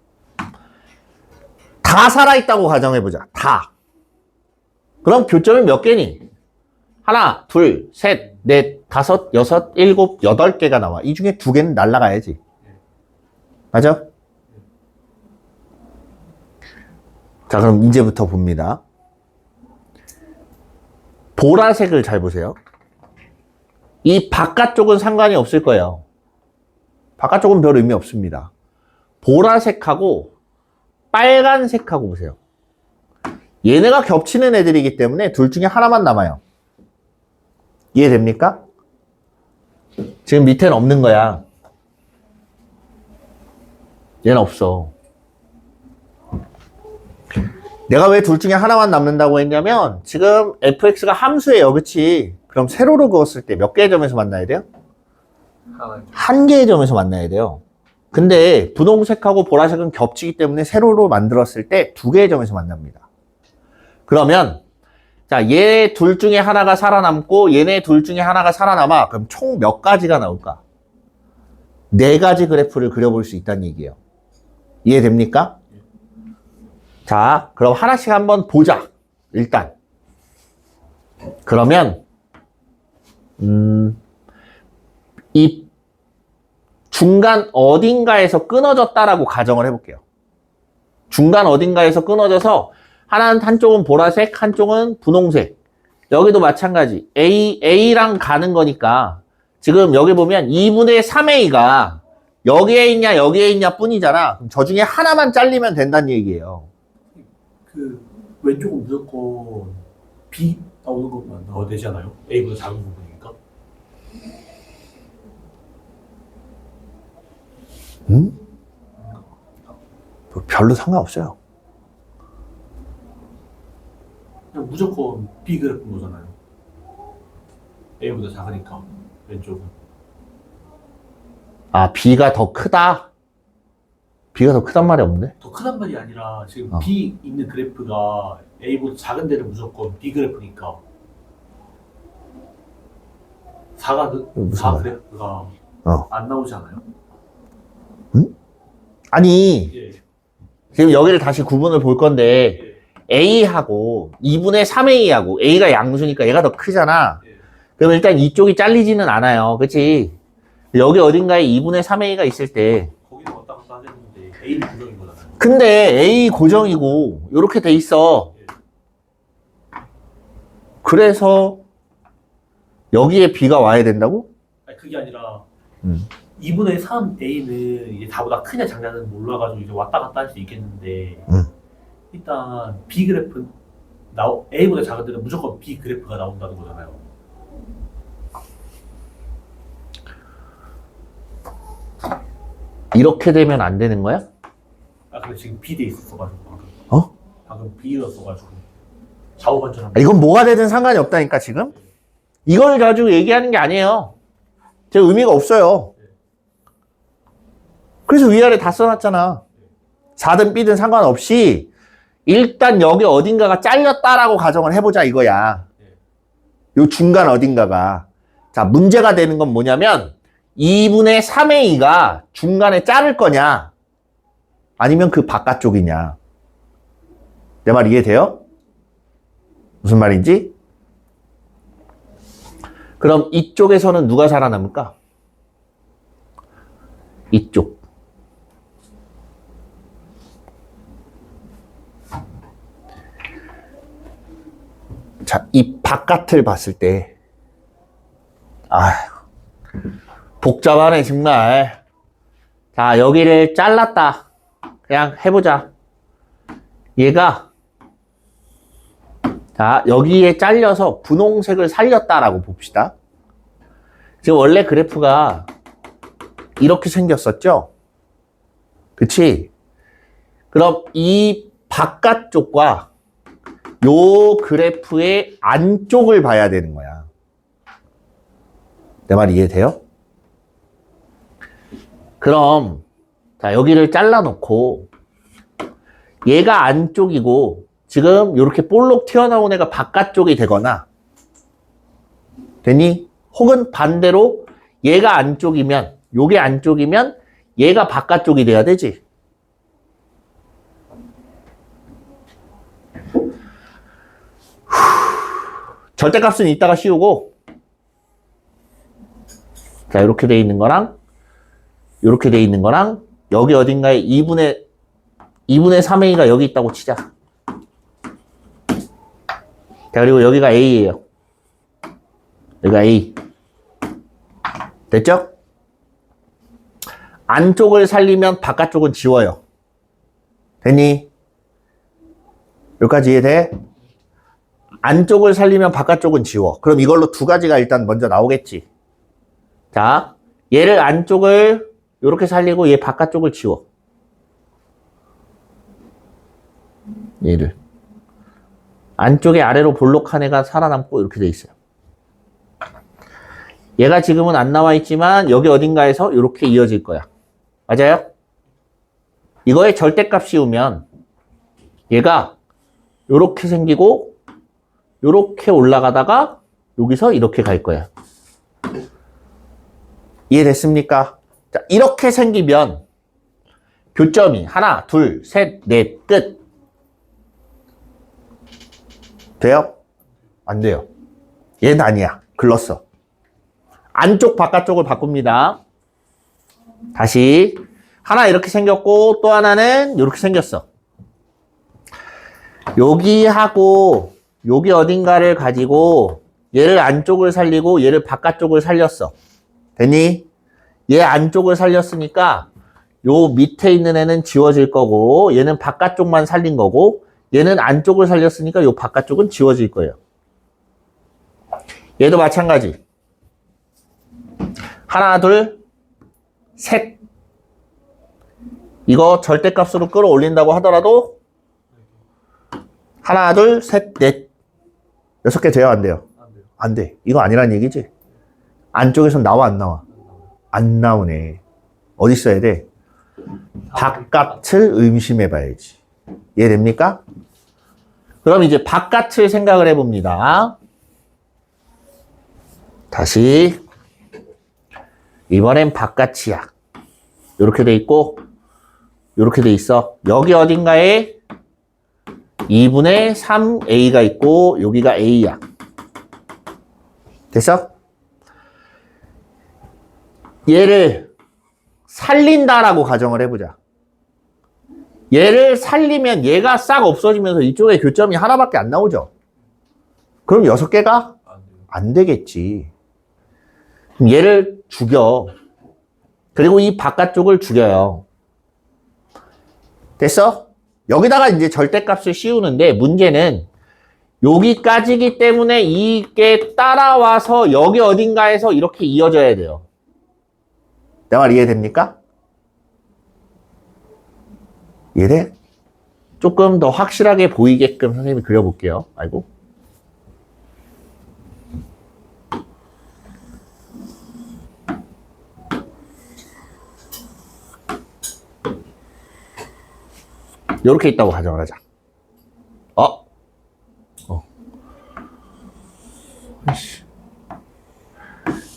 다 살아있다고 가정해보자. 다. 그럼 교점이 몇 개니? 하나, 둘, 셋, 넷, 다섯, 여섯, 일곱, 8개가 나와. 이 중에 2개는 날아가야지. 맞아? 자, 그럼 이제부터 봅니다. 보라색을 잘 보세요. 이 바깥쪽은 상관이 없을 거예요. 바깥쪽은 별 의미 없습니다. 보라색하고 빨간색하고 보세요. 얘네가 겹치는 애들이기 때문에 둘 중에 하나만 남아요. 이해됩니까? 지금 밑에는 없는 거야. 얘는 없어. 내가 왜 둘 중에 하나만 남는다고 했냐면 지금 fx가 함수예요. 그치? 그럼 세로로 그었을 때 몇 개의 점에서 만나야 돼요? 한 개의 점에서 만나야 돼요. 근데 분홍색하고 보라색은 겹치기 때문에 세로로 만들었을 때 2개의 점에서 만납니다. 그러면 자, 얘 둘 중에 하나가 살아남고 얘네 둘 중에 하나가 살아남아. 그럼 총 몇 가지가 나올까? 4가지 그래프를 그려볼 수 있다는 얘기예요. 이해됩니까? 자, 그럼 하나씩 한번 보자. 일단. 그러면 이 중간 어딘가에서 끊어졌다라고 가정을 해볼게요. 중간 어딘가에서 끊어져서 한쪽은 보라색, 한쪽은 분홍색. 여기도 마찬가지. A랑 가는 거니까 지금 여기 보면 2분의 3A가 여기에 있냐 여기에 있냐 뿐이잖아. 그럼 저 중에 하나만 잘리면 된다는 얘기예요. 그 왼쪽은 무조건 B 나오는 것만 나와야 되지 않아요? A보다 작은 부분이니까. 별로 상관없어요. 그냥 무조건 B 그래프인 거잖아요. A보다 작으니까 왼쪽은. 아, B가 더 크다? B가 더 크단 말이 없네? 더 크단 말이 아니라 지금 어. B 있는 그래프가 A보다 작은 데는 무조건 B 그래프니까 4가 무슨 4 말이야? 그래프가 어. 안 나오지 않아요? 아니, 예. 지금 여기를 다시 구분을 볼 건데, 예. A하고 2분의 3A하고 A가 양수니까 얘가 더 크잖아. 예. 그럼 일단 이쪽이 잘리지는 않아요. 그치? 여기 어딘가에 2분의 3A가 있을 때. 거기는 왔다 갔다 하겠는데 A는 고정인 거잖아요. 근데 A 고정이고, 요렇게 돼 있어. 그래서 여기에 B가 와야 된다고? 아니, 그게 아니라 2분의 3 A는 이제 다보다 크냐 작냐는 몰라가지고 이제 왔다 갔다 할 수 있겠는데 일단 B 그래프 A보다 작은 데는 무조건 B 그래프가 나온다는 거잖아요. 이렇게 되면 안 되는 거야? 아 근데 지금 B 돼 있었어가지고 방금. 어? 방금 B였어가지고 좌우 반전하면. 아, 이건 뭐가 되든 상관이 없다니까, 지금? 이걸 가지고 얘기하는 게 아니에요. 제 의미가 없어요. 그래서 위아래 다 써놨잖아. 4든 B든 상관없이 일단 여기 어딘가가 잘렸다라고 가정을 해보자 이거야. 요 중간 어딘가가. 자, 문제가 되는 건 뭐냐면 2분의 3A가 중간에 자를 거냐 아니면 그 바깥쪽이냐. 내 말 이해돼요? 무슨 말인지? 그럼 이쪽에서는 누가 살아남을까? 이쪽. 자, 이 바깥을 봤을 때, 복잡하네, 정말. 자, 여기를 잘랐다. 그냥 해보자. 얘가, 자, 여기에 잘려서 분홍색을 살렸다라고 봅시다. 지금 원래 그래프가 이렇게 생겼었죠? 그치? 그럼 이 바깥쪽과 요 그래프의 안쪽을 봐야 되는 거야. 내 말 이해돼요? 그럼 자, 여기를 잘라놓고 얘가 안쪽이고 지금 이렇게 볼록 튀어나온 애가 바깥쪽이 되거나 되니? 혹은 반대로 얘가 안쪽이면 요게 안쪽이면 얘가 바깥쪽이 돼야 되지. 절대값은 이따가 씌우고 자, 이렇게 돼 있는 거랑 이렇게 돼 있는 거랑 여기 어딘가에 2분의 3A가 여기 있다고 치자. 자, 그리고 여기가 A예요. 여기가 A. 됐죠? 안쪽을 살리면 바깥쪽은 지워요. 됐니? 여기까지 이해돼? 안쪽을 살리면 바깥쪽은 지워. 그럼 이걸로 두 가지가 일단 먼저 나오겠지. 자, 얘를 안쪽을 이렇게 살리고 얘 바깥쪽을 지워. 얘를. 안쪽에 아래로 볼록한 애가 살아남고 이렇게 돼 있어요. 얘가 지금은 안 나와 있지만 여기 어딘가에서 이렇게 이어질 거야. 맞아요? 이거의 절대값 씌우면 얘가 이렇게 생기고 이렇게 올라가다가 여기서 이렇게 갈 거야. 이해됐습니까? 자, 이렇게 생기면 교점이 하나, 둘, 셋, 넷, 끝. 돼요? 안 돼요. 얘는 아니야. 글렀어. 안쪽 바깥쪽을 바꿉니다. 다시 하나 이렇게 생겼고 또 하나는 이렇게 생겼어. 여기하고 여기 어딘가를 가지고 얘를 안쪽을 살리고 얘를 바깥쪽을 살렸어. 됐니? 얘 안쪽을 살렸으니까 요 밑에 있는 애는 지워질 거고 얘는 바깥쪽만 살린 거고 얘는 안쪽을 살렸으니까 요 바깥쪽은 지워질 거예요. 얘도 마찬가지. 하나, 둘, 셋. 이거 절대값으로 끌어올린다고 하더라도 하나, 둘, 셋, 넷. 6개 돼요? 안 돼요? 안 돼요. 안 돼. 이거 아니란 얘기지? 안쪽에선 나와, 안 나와? 안 나오네. 어디 써야 돼? 바깥을 의심해 봐야지. 이해됩니까? 그럼 이제 바깥을 생각을 해봅니다. 다시. 이번엔 바깥이야. 이렇게 돼 있고, 이렇게 돼 있어. 여기 어딘가에 2분의 3a가 있고, 여기가 a야. 됐어? 얘를 살린다라고 가정을 해보자. 얘를 살리면 얘가 싹 없어지면서 이쪽에 교점이 하나밖에 안 나오죠. 그럼 6개가? 안 되겠지. 그럼 얘를 죽여. 그리고 이 바깥쪽을 죽여요. 됐어? 여기다가 이제 절대값을 씌우는데 문제는 여기까지기 때문에 이게 따라와서 여기 어딘가에서 이렇게 이어져야 돼요. 내 말 이해됩니까? 이해돼? 조금 더 확실하게 보이게끔 선생님이 그려볼게요. 아이고. 이렇게 있다고 가정을 하자.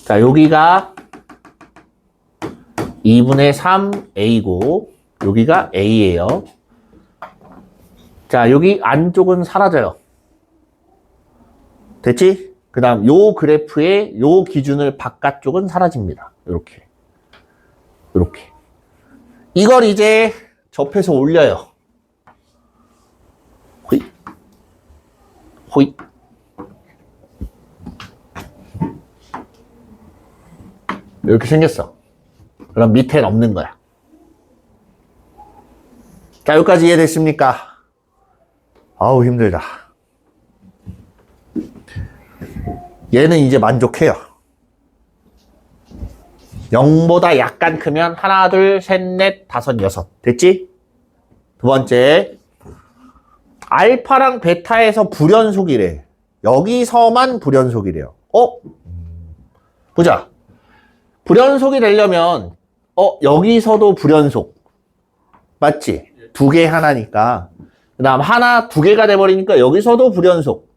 자, 여기가 2분의 3a고 여기가 a예요. 자, 여기 안쪽은 사라져요. 됐지? 그 다음 요 그래프의 요 기준을 바깥쪽은 사라집니다. 이렇게. 이렇게. 이걸 이제 접해서 올려요. 호잇. 호잇. 이렇게 생겼어. 그럼 밑엔 없는 거야. 자, 여기까지 이해됐습니까? 아우, 힘들다. 얘는 이제 만족해요. 0보다 약간 크면 하나, 둘, 셋, 넷, 다섯, 여섯. 됐지? 두 번째. 알파랑 베타에서 불연속이래. 여기서만 불연속이래요. 보자. 불연속이 되려면 여기서도 불연속. 맞지? 2개 하나니까. 그 다음 하나 2개가 돼버리니까 여기서도 불연속.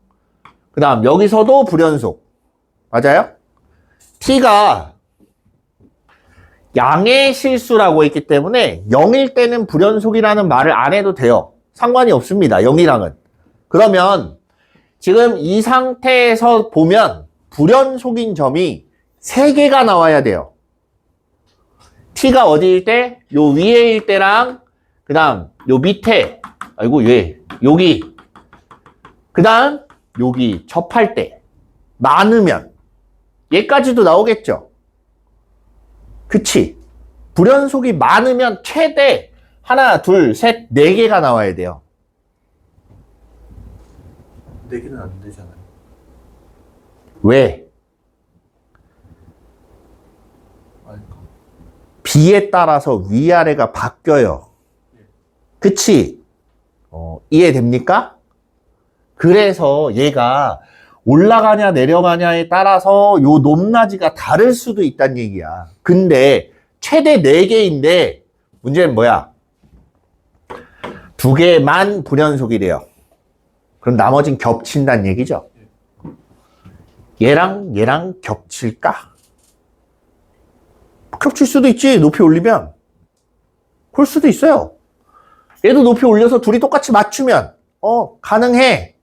그 다음 여기서도 불연속. 맞아요? t가 양의 실수라고 했기 때문에 0일 때는 불연속이라는 말을 안 해도 돼요. 상관이 없습니다. 0이랑은. 그러면 지금 이 상태에서 보면 불연속인 점이 3개가 나와야 돼요. t가 어디일 때? 요 위에일 때랑 그 다음 요 밑에 아이고 왜 여기 그 다음 여기 접할 때 많으면 얘까지도 나오겠죠. 그치? 불연속이 많으면 최대 하나, 둘, 셋, 4개가 나와야 돼요. 4개는 안 되잖아요. 왜? B에 따라서 위아래가 바뀌어요. 그치? 이해됩니까? 그래서 얘가 올라가냐 내려가냐에 따라서 요 높낮이가 다를 수도 있다는 얘기야. 근데 최대 4개인데 문제는 뭐야? 2개만 불연속이래요. 그럼 나머진 겹친다는 얘기죠. 얘랑 얘랑 겹칠까? 겹칠 수도 있지. 높이 올리면. 그럴 수도 있어요. 얘도 높이 올려서 둘이 똑같이 맞추면 가능해.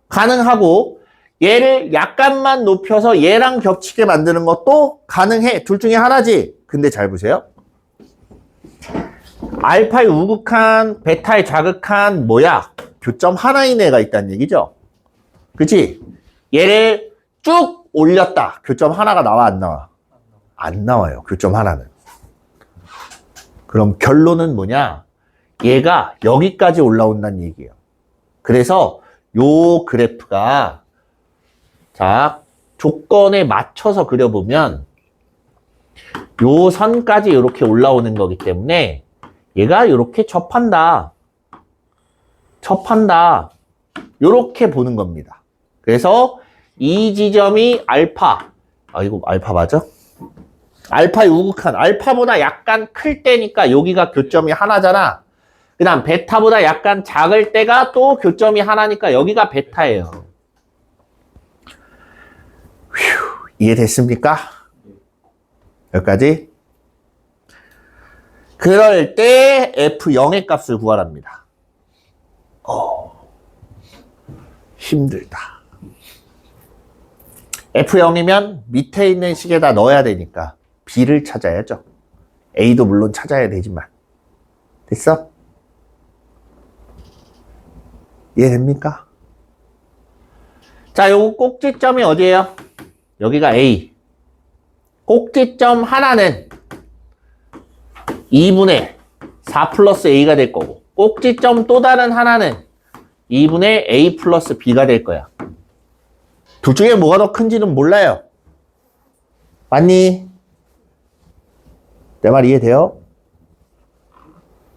가능하고 얘를 약간만 높여서 얘랑 겹치게 만드는 것도 가능해. 둘 중에 하나지. 근데 잘 보세요. 알파의 우극한, 베타의 좌극한 뭐야? 교점 하나인 애가 있다는 얘기죠. 그치? 얘를 쭉 올렸다. 교점 하나가 나와 안 나와? 안 나와요. 교점 하나는. 그럼 결론은 뭐냐? 얘가 여기까지 올라온다는 얘기예요. 그래서 요 그래프가 자 조건에 맞춰서 그려보면 요 선까지 이렇게 올라오는 거기 때문에 얘가 이렇게 접한다. 이렇게 보는 겁니다. 그래서 이 지점이 알파. 이거 알파 맞아? 알파의 우극한. 알파보다 약간 클 때니까 여기가 교점이 하나잖아. 그 다음 베타보다 약간 작을 때가 또 교점이 하나니까 여기가 베타예요. 휴, 이해됐습니까? 여기까지. 그럴 때 F0의 값을 구하랍니다. 힘들다. F0이면 밑에 있는 식에다 넣어야 되니까 B를 찾아야죠. A도 물론 찾아야 되지만. 됐어? 이해됩니까? 자, 요거 꼭지점이 어디예요? 여기가 A. 꼭지점 하나는 2분의 4 플러스 A가 될 거고, 꼭지점 또 다른 하나는 2분의 A 플러스 B가 될 거야. 둘 중에 뭐가 더 큰지는 몰라요. 맞니? 내 말 이해돼요?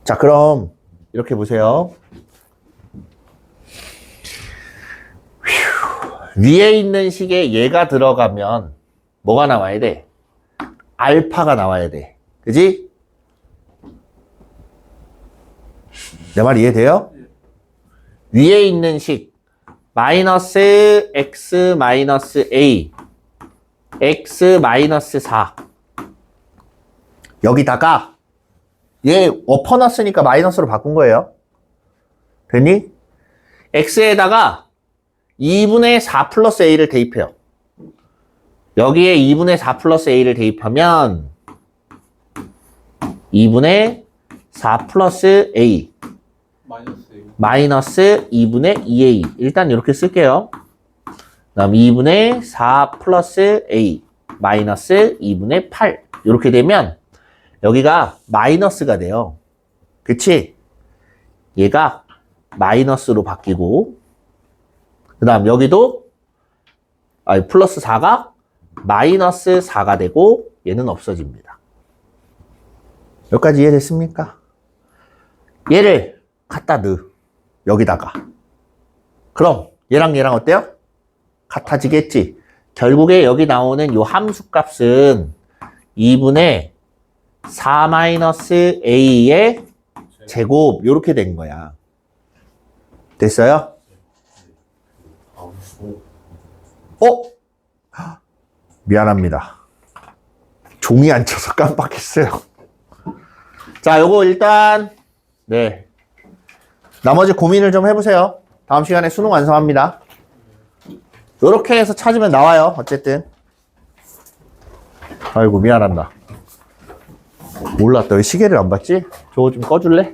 자, 그럼 이렇게 보세요. 위에 있는 식에 얘가 들어가면 뭐가 나와야 돼? 알파가 나와야 돼. 그지? 내 말 이해돼요? 위에 있는 식 마이너스 x 마이너스 a x 마이너스 4 여기다가 얘 엎어놨으니까 마이너스로 바꾼 거예요. 됐니? x에다가 2분의 4 플러스 a를 대입해요. 여기에 2분의 4 플러스 a를 대입하면 2분의 4 플러스 a 마이너스 2분의 2a. 일단 이렇게 쓸게요. 그 다음 2분의 4 플러스 a 마이너스 2분의 8. 이렇게 되면 여기가 마이너스가 돼요. 그치? 얘가 마이너스로 바뀌고, 그 다음 여기도 플러스 4가 마이너스 4가 되고 얘는 없어집니다. 여기까지 이해됐습니까? 얘를 갖다 넣어. 여기다가. 그럼 얘랑 얘랑 어때요? 같아지겠지? 결국에 여기 나오는 요 함수 값은 2분의 4 마이너스 a의 제곱 요렇게 된 거야. 됐어요? 미안합니다. 종이 안 쳐서 깜빡했어요. 자, 요거 일단 네. 나머지 고민을 좀 해보세요. 다음 시간에 수능 완성합니다. 요렇게 해서 찾으면 나와요. 어쨌든. 아이고 미안합니다. 몰랐다. 왜 시계를 안 봤지? 저거 좀 꺼줄래?